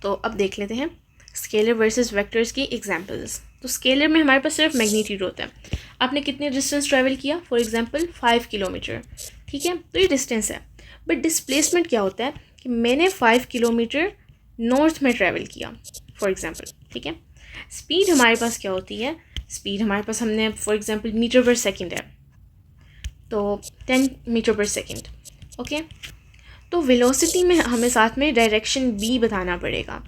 तो अब देख लेते हैं स्केलर वर्सेस वेक्टर्स की एग्जांपल्स। तो स्केलर में हमारे पास सिर्फ मैग्नीट्यूड होता है। आपने कितने डिस्टेंस ट्रैवल किया, फॉर एग्जांपल 5 किलोमीटर, ठीक है, तो ये डिस्टेंस है। बट डिस्प्लेसमेंट क्या होता है कि मैंने 5 किलोमीटर नॉर्थ में ट्रैवल किया, फॉर एग्जांपल, ठीक है। स्पीड हमारे पास क्या होती है, स्पीड हमारे पास हमने फॉर एग्जांपल मीटर पर सेकेंड है, तो 10 मीटर पर सेकेंड, ओके। तो वेलोसिटी में हमें साथ में डायरेक्शन भी बताना पड़ेगा।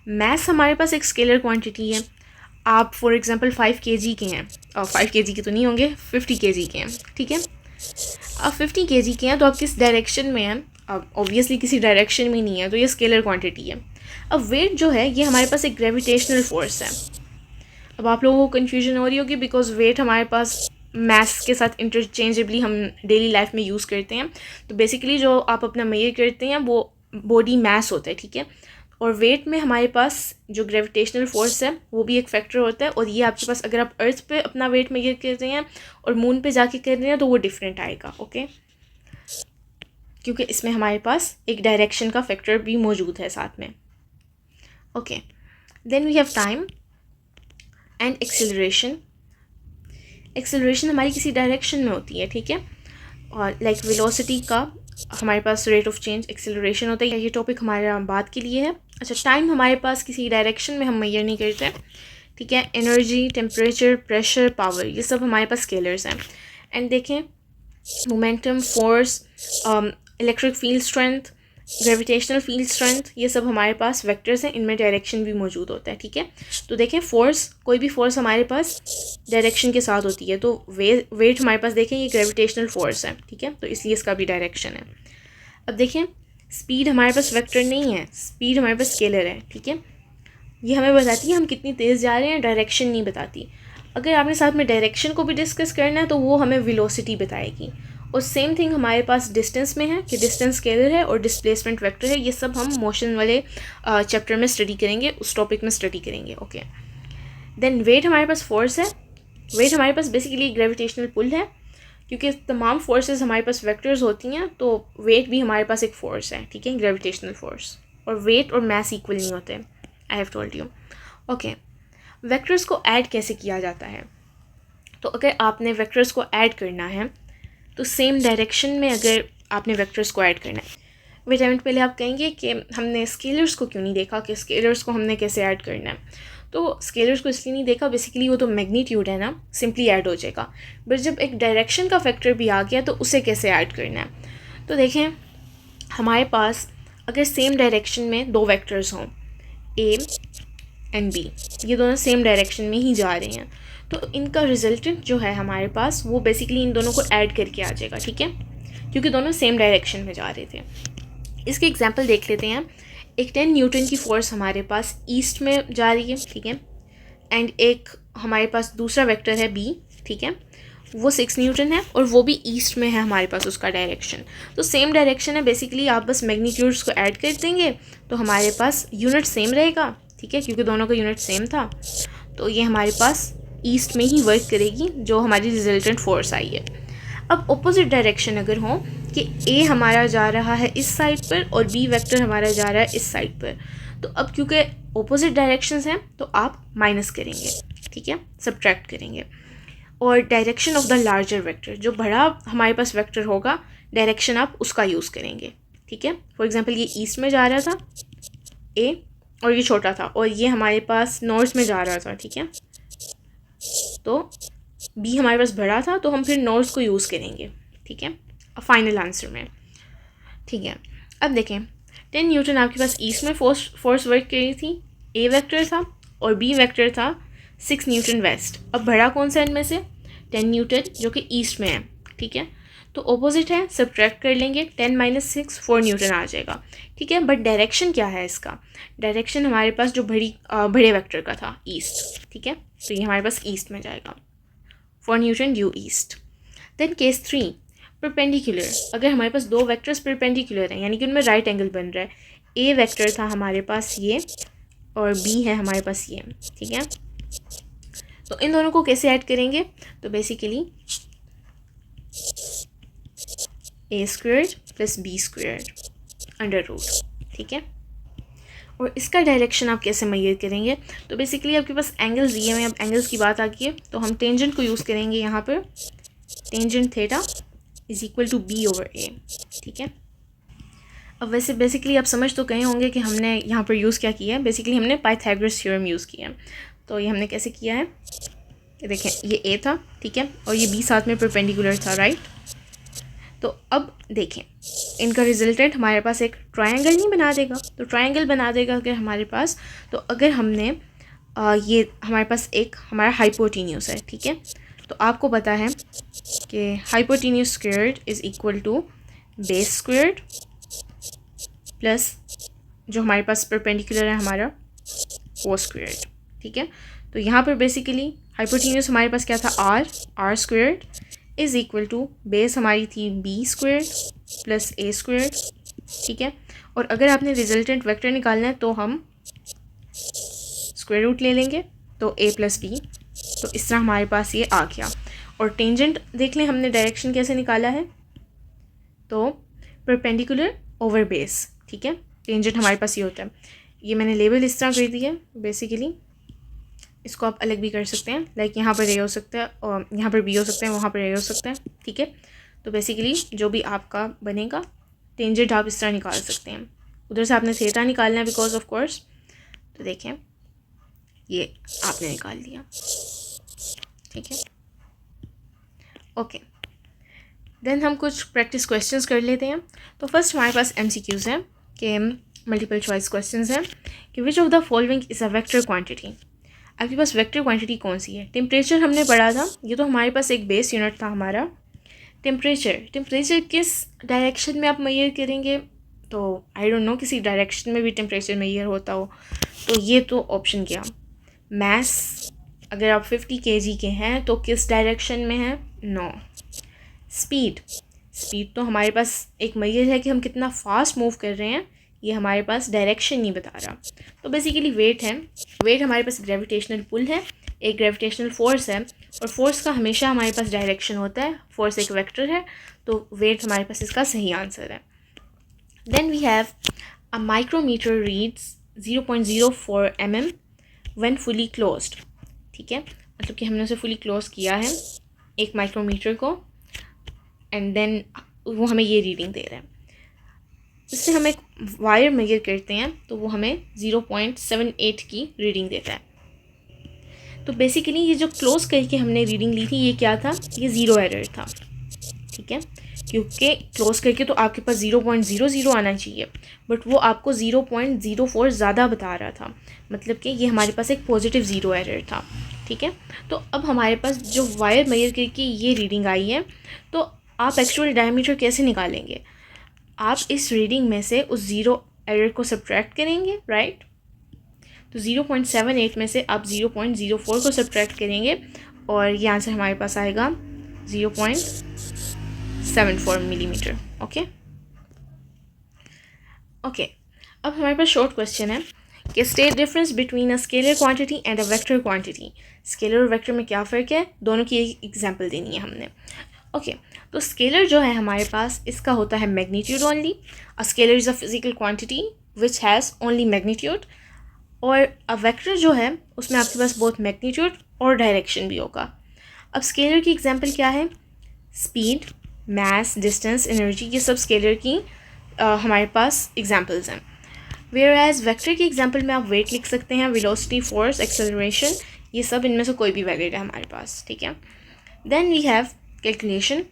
मैस हमारे पास एक स्केलर क्वांटिटी है। आप फॉर एग्जांपल 5 kg के हैं, और 5 kg के तो नहीं होंगे, 50 kg के हैं, ठीक है। आप 50 kg के हैं तो आप किस डायरेक्शन में हैं, अब ऑब्वियसली किसी डायरेक्शन में नहीं है, तो ये स्केलर क्वांटिटी है। अब वेट जो है ये हमारे पास एक ग्रेविटेशनल फोर्स है। अब आप लोगों को कन्फ्यूजन हो रही होगी बिकॉज वेट हमारे पास मैथ्स के साथ इंटरचेंजेबली हम डेली लाइफ में यूज़ करते हैं। तो बेसिकली जो आप अपना मेजर करते हैं वो बॉडी मास होता है, ठीक है। और वेट में हमारे पास जो ग्रेविटेशनल फोर्स है वो भी एक फैक्टर होता है, और ये आपके पास अगर आप अर्थ पे अपना वेट मेजर कर रहे हैं और मून पे जाके कर रहे हैं तो वो डिफरेंट आएगा, ओके, क्योंकि इसमें हमारे पास एक डायरेक्शन का फैक्टर भी मौजूद है साथ में, okay. Then we have time and acceleration. Acceleration हमारी किसी डायरेक्शन में होती है, ठीक है, और लाइक वेलोसिटी का हमारे पास रेट ऑफ चेंज एक्सेलरेशन होता है। ये टॉपिक हमारे बात के लिए है। अच्छा, टाइम हमारे पास किसी डायरेक्शन में हम मेजर नहीं करते, ठीक है। एनर्जी, टेम्परेचर, प्रेशर, पावर, ये सब हमारे पास स्केलर्स हैं। एंड देखें momentum, force, electric field strength, gravitational field strength, ये सब हमारे पास वेक्टर्स हैं, इनमें डायरेक्शन भी मौजूद होता है, ठीक है। तो देखें फोर्स, कोई भी फोर्स हमारे पास डायरेक्शन के साथ होती है, तो वेट हमारे पास देखें ये ग्रेविटेशनल फोर्स है, ठीक है, तो इसलिए इसका भी डायरेक्शन है। अब देखें स्पीड हमारे पास वेक्टर नहीं है, स्पीड हमारे पास स्केलर है, ठीक है। ये हमें बताती है हम कितनी तेज़ जा रहे हैं, डायरेक्शन नहीं बताती। अगर आपने साथ में डायरेक्शन को भी डिस्कस करना है तो वो हमें वेलोसिटी बताएगी। और सेम थिंग हमारे पास डिस्टेंस में है कि डिस्टेंस स्केलर है और डिस्प्लेसमेंट वेक्टर है। ये सब हम मोशन वाले चैप्टर में स्टडी करेंगे, उस टॉपिक में स्टडी करेंगे, ओके। देन वेट हमारे पास फोर्स है। वेट हमारे पास बेसिकली ग्रेविटेशनल पुल है, क्योंकि तमाम फोर्सेस हमारे पास वेक्टर्स होती हैं, तो वेट भी हमारे पास एक फ़ोर्स है, ठीक है, ग्रेविटेशनल फोर्स। और वेट और मैस इक्वल नहीं होते, I have told you, okay. Vectors को ऐड कैसे किया जाता है, तो अगर आपने वेक्टर्स को ऐड करना है तो सेम डायरेक्शन में अगर आपने वेक्टर्स को ऐड करना है, वेट अ मिनट, पहले आप कहेंगे कि हमने स्केलर्स को क्यों नहीं देखा, कि स्केलर्स को हमने कैसे ऐड करना है। तो स्केलर्स को इसलिए नहीं देखा, बेसिकली वो तो मैग्नीट्यूड है ना, सिंपली ऐड हो जाएगा। बट जब एक डायरेक्शन का फैक्टर भी आ गया तो उसे कैसे ऐड करना है। तो देखें हमारे पास अगर सेम डायरेक्शन में दो वेक्टर्स हों, ए एंड बी, ये दोनों सेम डायरेक्शन में ही जा रहे हैं, तो इनका रिजल्टेंट जो है हमारे पास वो बेसिकली इन दोनों को ऐड करके आ जाएगा, ठीक है, क्योंकि दोनों सेम डायरेक्शन में जा रहे थे। इसके एग्जांपल देख लेते हैं। एक 10 न्यूटन की फोर्स हमारे पास ईस्ट में जा रही है, ठीक है, एंड एक हमारे पास दूसरा वेक्टर है बी, ठीक है, वो 6 न्यूटन है और वो भी ईस्ट में है हमारे पास उसका डायरेक्शन। तो सेम डायरेक्शन है बेसिकली, आप बस मैग्नीट्यूड्स को ऐड कर देंगे तो हमारे पास यूनिट सेम रहेगा, ठीक है, क्योंकि दोनों का यूनिट सेम था। तो ये हमारे पास ईस्ट में ही वर्क करेगी जो हमारी रिजल्टेंट फोर्स आई है। अब ऑपोजिट डायरेक्शन अगर हो कि ए हमारा जा रहा है इस साइड पर और बी वेक्टर हमारा जा रहा है इस साइड पर, तो अब क्योंकि ऑपोजिट डायरेक्शंस हैं तो आप माइनस करेंगे, ठीक है, सब्ट्रैक्ट करेंगे। और direction of the larger vector, जो बड़ा हमारे पास वेक्टर होगा डायरेक्शन आप उसका यूज़ करेंगे, ठीक है। फॉर एग्जांपल ये ईस्ट में जा रहा था ए और ये छोटा था और ये हमारे पास नॉर्थ में जा रहा था, ठीक है, तो बी हमारे पास बड़ा था तो हम फिर नॉर्थ को यूज़ करेंगे, ठीक है, फाइनल आंसर में, ठीक है। अब देखें 10 न्यूटन आपके पास ईस्ट में फोर्स वर्क कर रही थी, ए वेक्टर था और बी वेक्टर था 6 न्यूटन वेस्ट। अब बड़ा कौन सा इनमें से, 10 न्यूटन जो कि ईस्ट में है, ठीक है, तो ऑपोजिट है, सब्ट्रैक्ट कर लेंगे, 10 माइनस 6 4 न्यूटन आ जाएगा, ठीक है। बट डायरेक्शन क्या है इसका, डायरेक्शन हमारे पास जो बड़े वेक्टर का था ईस्ट, ठीक है, तो ये हमारे पास ईस्ट में जाएगा, 4 newton due east. Then case 3 perpendicular, अगर हमारे पास दो वेक्टर्स परपेंडिकुलर हैं यानी कि उनमें राइट एंगल बन रहा है, ए वेक्टर था हमारे पास ये और बी है हमारे पास ये, ठीक है, तो इन दोनों को कैसे ऐड करेंगे, तो basically A squared plus B squared under root, ठीक है। और इसका डायरेक्शन आप कैसे मेजर करेंगे, तो बेसिकली आपके पास एंगल्स दिए हुए हैं। अब एंगल्स की बात आती है तो हम टेंजेंट को यूज़ करेंगे यहाँ पर, tangent theta is equal to B over A, ठीक है। अब वैसे बेसिकली आप समझ तो गए होंगे कि हमने यहाँ पर यूज़ क्या किया है, बेसिकली हमने पाइथागोरस थ्योरम यूज़ किया है। तो ये हमने कैसे किया है, ये देखें, ये ए था, ठीक है, और ये बी साथ में परपेंडिकुलर था, राइट। तो अब देखें इनका रिजल्टेंट हमारे पास एक ट्रायंगल नहीं बना देगा, तो ट्रायंगल बना देगा अगर हमारे पास, तो अगर हमने ये हमारे पास एक हमारा हाइपोटेन्यूस है, ठीक है, तो आपको पता है कि hypotenuse squared is equal to base squared plus जो हमारे पास परपेंडिकुलर है हमारा वो स्क्वायर्ड, ठीक है। तो यहाँ पर बेसिकली हाइपोटेन्यूस हमारे पास क्या था, R squared is equal to base हमारी थी B squared plus A squared, ठीक है। और अगर आपने रिजल्टेंट वेक्टर निकालना है तो हम स्क्वायर रूट ले लेंगे, तो ए प्लस बी, तो इस तरह हमारे पास ये आ गया। और टेंजेंट देख लें हमने डायरेक्शन कैसे निकाला है, तो परपेंडिकुलर ओवर बेस, ठीक है, टेंजेंट हमारे पास ये होता है। ये मैंने लेवल इस तरह कर दिया है, बेसिकली इसको आप अलग भी कर सकते हैं, लाइक यहाँ पर ए हो सकता है और यहाँ पर बी हो सकता है, वहाँ पर ए हो सकता है, ठीक है। तो बेसिकली जो भी आपका बनेगा टेंजेंट आप इस तरह निकाल सकते हैं। उधर से आपने थीटा निकालना है बिकॉज ऑफ कोर्स, तो देखें ये आपने निकाल दिया, ठीक है, ओके। देन हम कुछ प्रैक्टिस क्वेश्चंस कर लेते हैं। तो फर्स्ट हमारे पास MCQs हैं कि मल्टीपल चॉइस क्वेश्चंस हैं कि which of the following is a vector quantity. आपके पास वेक्टर क्वांटिटी कौन सी है, टेम्परेचर हमने पढ़ा था, ये तो हमारे पास एक बेस यूनिट था हमारा टेम्परेचर किस डायरेक्शन में आप मेजर करेंगे, तो आई डोंट नो, किसी डायरेक्शन में भी टेम्परेचर मेजर होता हो, तो ये तो ऑप्शन गया। मास अगर आप 50 kg के हैं तो किस डायरेक्शन में है, नो। स्पीड तो हमारे पास एक मेजर है कि हम कितना फास्ट मूव कर रहे हैं, ये हमारे पास डायरेक्शन नहीं बता रहा। तो बेसिकली वेट है, वेट हमारे पास ग्रेविटेशनल पुल है, एक ग्रेविटेशनल फोर्स है, और फोर्स का हमेशा हमारे पास डायरेक्शन होता है, फोर्स एक वेक्टर है, तो वेट हमारे पास इसका सही आंसर है। Then we have a micrometer reads 0.04 mm when fully closed, ठीक है, मतलब कि हमने उसे फुली क्लोज किया है एक माइक्रोमीटर को, एंड देन वो हमें ये रीडिंग दे रहा है। इससे हम एक वायर मेजर करते हैं तो वो हमें 0.78 की रीडिंग देता है। तो बेसिकली ये जो क्लोज करके हमने रीडिंग ली थी ये क्या था, ये ज़ीरो एरर था, ठीक है, क्योंकि क्लोज करके तो आपके पास 0.00 आना चाहिए, बट वो आपको 0.04 ज़्यादा बता रहा था, मतलब कि ये हमारे पास एक पॉजिटिव ज़ीरो एरर था, ठीक है। तो अब हमारे पास जो वायर मेजर करके ये रीडिंग आई है, तो आप एक्चुअल डायमीटर कैसे निकालेंगे, आप इस रीडिंग में से उस ज़ीरो एरर को सब्ट्रैक्ट करेंगे, राइट। तो 0.78 में से आप 0.04 को सब्ट्रैक्ट करेंगे और ये आंसर हमारे पास आएगा 0.74 मिलीमीटर। ओके, अब हमारे पास शॉर्ट क्वेश्चन है कि state difference between a scalar quantity and a vector quantity. Scalar और वेक्टर में क्या फ़र्क है, दोनों की एक एग्जांपल देनी है हमने। तो स्केलर जो है हमारे पास, इसका होता है magnitude only. A scalar is a physical quantity which has only magnitude. और अ वेक्टर जो है उसमें आपके पास बहुत मैग्नीट्यूड और डायरेक्शन भी होगा। अब स्केलर की एग्जांपल क्या है, स्पीड, मास, डिस्टेंस, एनर्जी, ये सब स्केलर की हमारे पास एग्जांपल्स हैं। वेयर एज वेक्टर की एग्जांपल में आप वेट लिख सकते हैं, वेलोसिटी, फोर्स, एक्सेलरेशन, ये सब इनमें से कोई भी वैलिड है हमारे पास, ठीक है। Then we have calculation.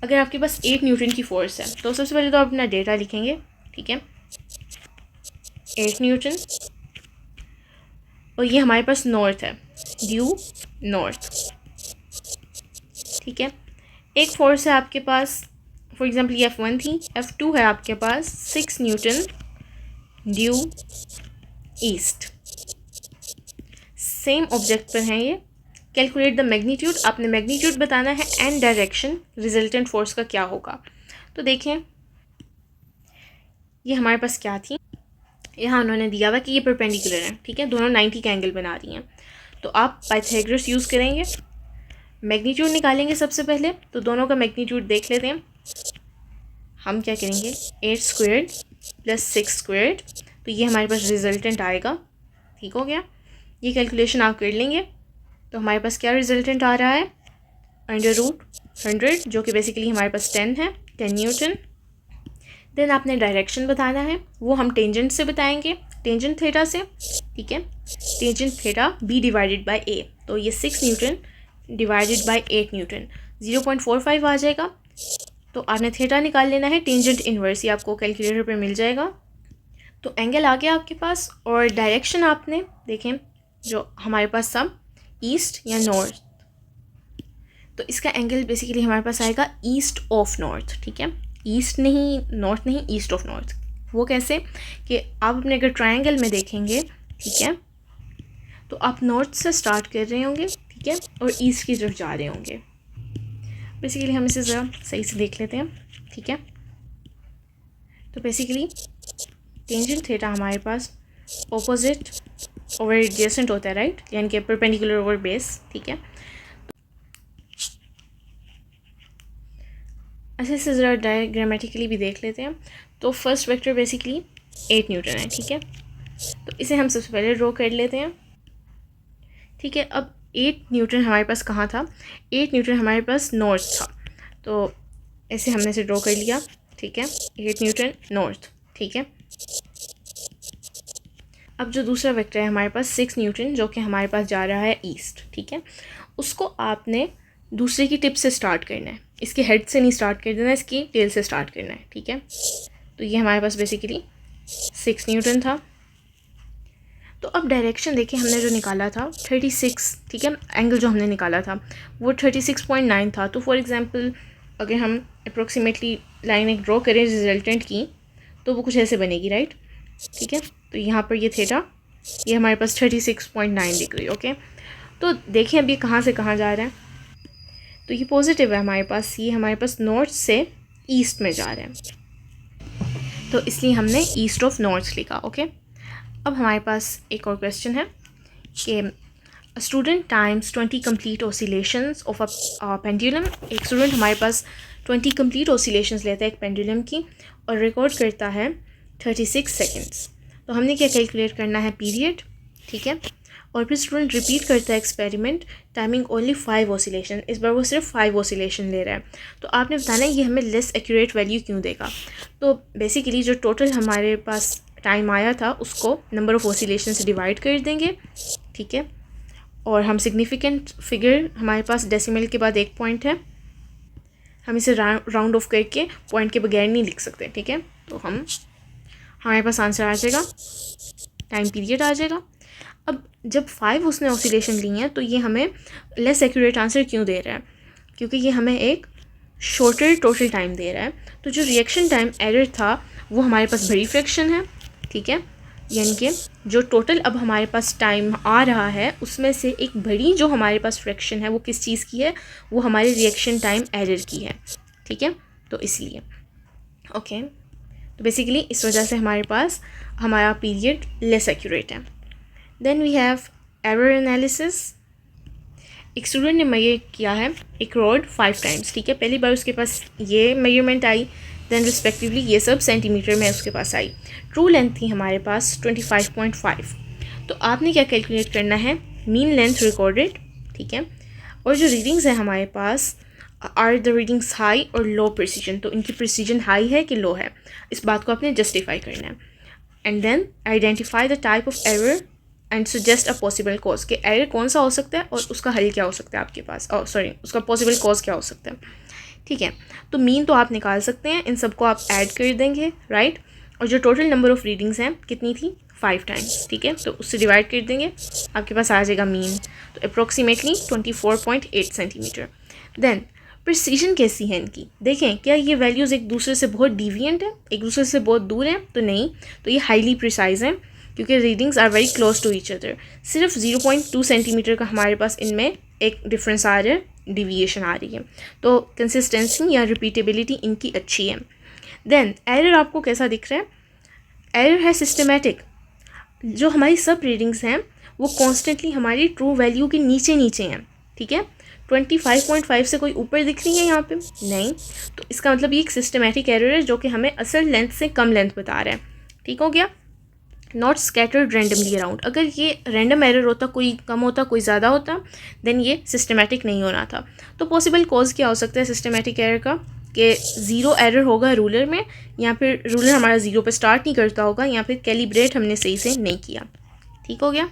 अगर आपके पास 8 न्यूटन की फोर्स है तो सबसे पहले तो आप अपना डेटा लिखेंगे, ठीक है, 8 न्यूटन, और ये हमारे पास नॉर्थ है, ड्यू नॉर्थ, ठीक है। एक फोर्स है आपके पास, फॉर एग्जांपल ये F1 थी, F2 है आपके पास 6 Newton due east. Same object पर हैं ये। कैलकुलेट द मैग्नीट्यूड, आपने मैग्नीट्यूड बताना है एंड डायरेक्शन रिजल्टेंट फोर्स का क्या होगा। तो देखें ये हमारे पास क्या थी, यहाँ उन्होंने दिया हुआ कि ये परपेंडिकुलर है, ठीक है, दोनों 90 का एंगल बना रही हैं। तो आप पाइथागोरस यूज़ करेंगे, मैग्नीट्यूड निकालेंगे सबसे पहले। तो दोनों का मैग्नीट्यूड देख लेते हैं। हम क्या करेंगे, 8 स्क्वायर्ड प्लस 6 स्क्वायर्ड, तो ये हमारे पास रिजल्टेंट आएगा, ठीक हो गया। ये कैलकुलेशन आप कर लेंगे तो हमारे पास क्या रिजल्टेंट आ रहा है, √100, जो कि बेसिकली हमारे पास 10 है, 10 न्यूटन। देन आपने डायरेक्शन बताना है, वो हम टेंजेंट से बताएंगे, टेंजेंट थीटा से, ठीक है, tangent theta b divided by a। तो ये 6 न्यूटन डिवाइडेड बाय 8 न्यूटन 0.45 आ जाएगा। तो आपने थीटा निकाल लेना है, टेंजेंट इन्वर्स, ये आपको कैलकुलेटर पे मिल जाएगा। तो एंगल आ गया आपके पास। और डायरेक्शन आपने देखें जो हमारे पास था ईस्ट या नॉर्थ, तो इसका एंगल बेसिकली हमारे पास आएगा ईस्ट ऑफ नॉर्थ, ठीक है, ईस्ट नहीं, नॉर्थ नहीं, ईस्ट ऑफ नॉर्थ। वो कैसे कि आप अपने अगर ट्रायंगल में देखेंगे, ठीक है, तो आप नॉर्थ से स्टार्ट कर रहे होंगे, ठीक है, और ईस्ट की तरफ जा रहे होंगे। बेसिकली हम इसे ज़रा सही से देख लेते हैं, ठीक है। तो बेसिकली टेंजेंट थीटा हमारे पास ऑपोजिट ओवर एडजेसेंट होता है, राइट, यानी कि परपेंडिकुलर ओवर बेस, ठीक है। ऐसे से ज़रा डायग्रामेटिकली भी देख लेते हैं। तो फर्स्ट वेक्टर बेसिकली 8 न्यूटन है, ठीक है, तो इसे हम सबसे पहले ड्रॉ कर लेते हैं, ठीक है। अब 8 न्यूटन हमारे पास कहाँ था, 8 न्यूटन हमारे पास नॉर्थ था, तो ऐसे हमने इसे ड्रॉ कर लिया, ठीक है, 8 न्यूटन नॉर्थ, ठीक है। अब जो दूसरा वेक्टर है हमारे पास 6 न्यूटन, जो कि हमारे पास जा रहा है ईस्ट, ठीक है, उसको आपने दूसरे की टिप से स्टार्ट करना है, इसके हेड से नहीं स्टार्ट कर देना, इसकी टेल से स्टार्ट करना है, ठीक है। तो ये हमारे पास बेसिकली 6 न्यूटन था। तो अब डायरेक्शन देखिए, हमने जो निकाला था 36, ठीक है, एंगल जो हमने निकाला था वो 36.9 था। तो फॉर एग्जांपल अगर हम अप्रोक्सीमेटली लाइन एक ड्रॉ करें रिजल्टेंट की, तो वो कुछ ऐसे बनेगी, राइट, ठीक है। तो यहाँ पर ये थीटा, ये हमारे पास 36.9 डिग्री, ओके। तो देखिए अब ये कहाँ से कहाँ जा रहा है, तो ये पॉजिटिव है हमारे पास, ये हमारे पास नॉर्थ से ईस्ट में जा रहे हैं, तो इसलिए हमने ईस्ट ऑफ नॉर्थ लिखा, ओके। अब हमारे पास एक और क्वेश्चन है कि student times 20 complete oscillations of a pendulum. एक स्टूडेंट हमारे पास 20 कंप्लीट ऑसिलेशंस लेता है एक पेंडुलम की और रिकॉर्ड करता है 36 सेकेंड्स। तो हमने क्या कैलकुलेट करना है, पीरियड, ठीक है, और फिर स्टूडेंट रिपीट करता है एक्सपेरिमेंट, टाइमिंग ओनली 5 ऑसिलेशन, इस बार वो सिर्फ 5 ऑसिलेशन ले रहा है। तो आपने बताना है ये हमें लेस एक्यूरेट वैल्यू क्यों देगा। तो बेसिकली जो टोटल हमारे पास टाइम आया था उसको नंबर ऑफ़ ऑसिलेशन से डिवाइड कर देंगे, ठीक है, और हम सिग्निफिकेंट फिगर, हमारे पास डेसिमल के बाद एक पॉइंट है, हम इसे राउंड ऑफ करके पॉइंट के बगैर नहीं लिख सकते, ठीक है। तो हमारे पास आंसर आ जाएगा, टाइम पीरियड आ जाएगा। अब जब 5 उसने ऑसिलेशन ली हैं तो ये हमें लेस एक्यूरेट आंसर क्यों दे रहा है, क्योंकि ये हमें एक शॉर्टर टोटल टाइम दे रहा है। तो जो रिएक्शन टाइम एरर था वो हमारे पास बड़ी फ्रैक्शन है, ठीक है, यानी कि जो टोटल अब हमारे पास टाइम आ रहा है उसमें से एक बड़ी जो हमारे पास फ्रैक्शन है वो किस चीज़ की है, वो हमारे रिएक्शन टाइम एरर की है, ठीक है। तो इसलिए ओके, तो बेसिकली इस वजह से हमारे पास हमारा पीरियड लेस एक्यूरेट है। Then we have error analysis. एक स्टूडेंट ने मेजर किया है एक रॉड 5 टाइम्स, ठीक है। पहली बार उसके पास ये मेजरमेंट आई, देन रिस्पेक्टिवली ये सब सेंटीमीटर में उसके पास आई। ट्रू लेंथ थी हमारे पास 25.5। तो आपने क्या कैलकुलेट करना है, मीन लेंथ रिकॉर्डेड, ठीक है। और जो रीडिंग्स है हमारे पास आर द रीडिंग्स हाई और लो प्रिसीजन, तो इनकी प्रिसीजन हाई है कि लो है, इस बात को आपने जस्टिफाई करना है। And then identify the type of error and suggest a possible cause, कि एरर कौन सा हो सकता है और उसका हल क्या हो सकता है आपके पास, उसका पॉसिबल कॉज क्या हो सकता है, ठीक है। तो मीन तो आप निकाल सकते हैं, इन सबको आप ऐड कर देंगे, राइट। और जो टोटल नंबर ऑफ रीडिंग्स हैं कितनी थी, 5 टाइम्स, ठीक है। तो उससे डिवाइड कर देंगे, आपके पास आ जाएगा मीन, तो अप्रोक्सीमेटली 24.8 सेंटीमीटर। देन प्रिसीजन कैसी है इनकी, देखें क्या ये वैल्यूज़ एक दूसरे से बहुत डिविएंट है, एक दूसरे से बहुत दूर हैं, तो नहीं, तो ये हाईली प्रिसाइज हैं क्योंकि readings are very close to each other. सिर्फ 0.2 सेंटीमीटर का हमारे पास इनमें एक डिफरेंस आ रहा है, डिविएशन आ रही है, तो कंसिस्टेंसी या रिपीटेबिलिटी इनकी अच्छी है। देन एरर आपको कैसा दिख रहा है, एरर है सिस्टमेटिक, जो हमारी सब रीडिंग्स हैं वो कॉन्स्टेंटली हमारी ट्रू वैल्यू के नीचे नीचे हैं, ठीक है। 25.5 से कोई ऊपर दिख रही है यहाँ पे नहीं, तो इसका मतलब ये एक सिस्टमेटिक एरर है जो कि हमें असल लेंथ से कम लेंथ बता रहा है, ठीक हो गया। नॉट स्कैटर्ड रैंडमली अराउंड, अगर ये रैंडम एरर होता, कोई कम होता कोई ज़्यादा होता, देन ये सिस्टमेटिक नहीं होना था। तो पॉसिबल कॉज क्या हो सकता है सिस्टमेटिक एरर का, कि ज़ीरो एरर होगा रूलर में, या फिर रूलर हमारा ज़ीरो पे स्टार्ट नहीं करता होगा, या फिर कैलिब्रेट हमने सही से नहीं किया, ठीक हो गया।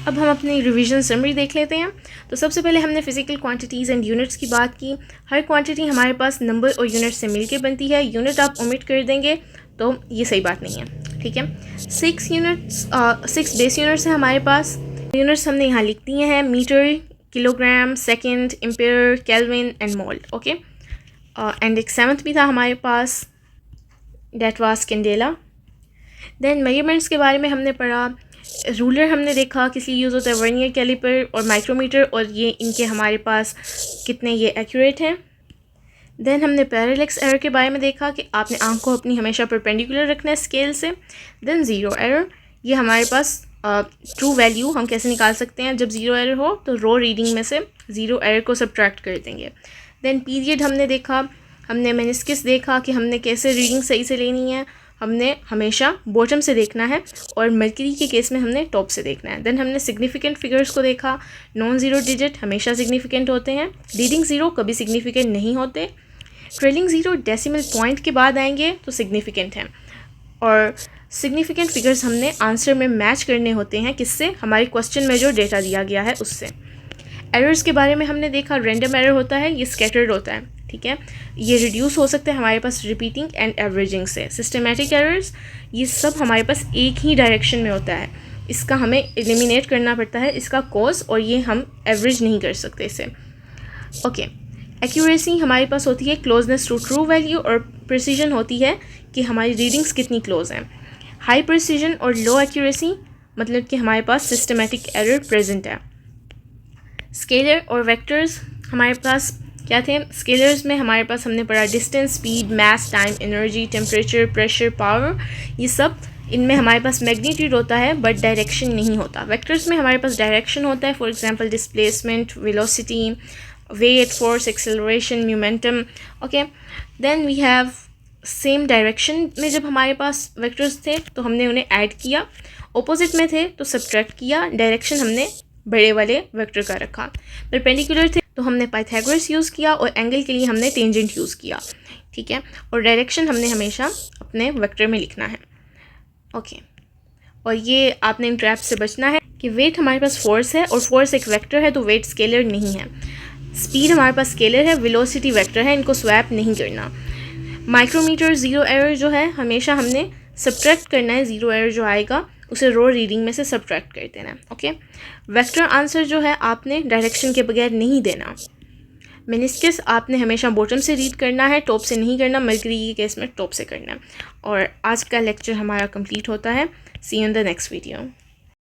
अब हम अपनी रिवीजन समरी देख लेते हैं। तो सबसे पहले हमने फिजिकल क्वांटिटीज़ एंड यूनिट्स की बात की। हर क्वांटिटी हमारे पास नंबर और यूनिट से मिलके बनती है, यूनिट आप ओमिट कर देंगे तो ये सही बात नहीं है, ठीक है। 6 बेस यूनिट्स हैं हमारे पास। यूनिट्स हमने यहाँ लिख दिए हैं, metre, kilogram, second, ampere, kelvin and mole, okay. And एक 7th भी था हमारे पास, that was candela. Then measurements के बारे में हमने पढ़ा, रूलर हमने देखा किस लिए यूज़ होता है, वर्नियर कैलिपर और माइक्रोमीटर, और ये इनके हमारे पास कितने ये एक्यूरेट हैं। देन हमने पैरेलैक्स एरर के बारे में देखा कि आपने आंख को अपनी हमेशा परपेंडिकुलर रखना है स्केल से। देन ज़ीरो एरर, ये हमारे पास ट्रू वैल्यू हम कैसे निकाल सकते हैं, जब ज़ीरो एरर हो तो रो रीडिंग में से ज़ीरो एरर को सब्ट्रैक्ट कर देंगे। देन पीरियड हमने देखा, हमने मेनिस्कस देखा कि हमने कैसे रीडिंग सही से लेनी है, हमने हमेशा बॉटम से देखना है, और मर्करी के केस में हमने टॉप से देखना है। देन हमने सिग्निफिकेंट फिगर्स को देखा, नॉन ज़ीरो डिजिट हमेशा सिग्निफिकेंट होते हैं, लीडिंग ज़ीरो कभी सिग्निफिकेंट नहीं होते, ट्रेलिंग ज़ीरो डेसिमल पॉइंट के बाद आएंगे तो सिग्निफिकेंट हैं, और सिग्निफिकेंट फिगर्स हमने आंसर में मैच करने होते हैं, किससे, हमारे क्वेश्चन में जो डेटा दिया गया है उससे। एरर्स के बारे में हमने देखा, रैंडम एरर होता है, ये स्कैटर्ड होता है, ठीक है, ये रिड्यूस हो सकते हैं हमारे पास रिपीटिंग एंड एवरेजिंग से। सिस्टमेटिक एरर्स ये सब हमारे पास एक ही डायरेक्शन में होता है, इसका हमें एलिमिनेट करना पड़ता है, इसका कॉज, और ये हम एवरेज नहीं कर सकते इसे, ओके। एक्यूरेसी हमारे पास होती है क्लोजनेस टू ट्रू वैल्यू, और प्रिसीजन होती है कि हमारी रीडिंग्स कितनी क्लोज हैं। हाई प्रिसीजन और लो एक्यूरेसी मतलब कि हमारे पास सिस्टमेटिक एरर प्रेजेंट है। स्केलर और वेक्टर्स हमारे पास क्या थे, स्केलर्स में हमारे पास हमने पढ़ा distance, speed, mass, time, energy, temperature, pressure, power, ये सब इनमें हमारे पास मैग्नीट्यूड होता है बट डायरेक्शन नहीं होता। वेक्टर्स में हमारे पास डायरेक्शन होता है, for example displacement, velocity, weight, force, acceleration, momentum, okay. then we have same direction में जब हमारे पास वेक्टर्स थे तो हमने उन्हें ऐड किया, ऑपोजिट में थे तो सब्ट्रैक्ट किया, डायरेक्शन हमने बड़े वाले वेक्टर का रखा, परपेंडिकुलर थे तो हमने पाइथागोरस यूज़ किया, और एंगल के लिए हमने टेंजेंट यूज़ किया, ठीक है। और डायरेक्शन हमने हमेशा अपने वेक्टर में लिखना है, ओके। और ये आपने इन ट्रैप से बचना है कि वेट हमारे पास फोर्स है, और फोर्स एक वेक्टर है तो वेट स्केलर नहीं है। स्पीड हमारे पास स्केलर है, वेलोसिटी वेक्टर है, इनको स्वैप नहीं करना। माइक्रोमीटर ज़ीरो एरर जो है हमेशा हमने सब्ट्रैक्ट करना है, ज़ीरो एरर जो आएगा उसे रो रीडिंग में से सब्ट्रैक्ट कर देना है, ओके। वेक्टर आंसर जो है आपने डायरेक्शन के बगैर नहीं देना। मेनिस्कस आपने हमेशा बॉटम से रीड करना है, टॉप से नहीं करना। मरकरी के केस में टॉप से करना है। और आज का लेक्चर हमारा कंप्लीट होता है। See you in the next video.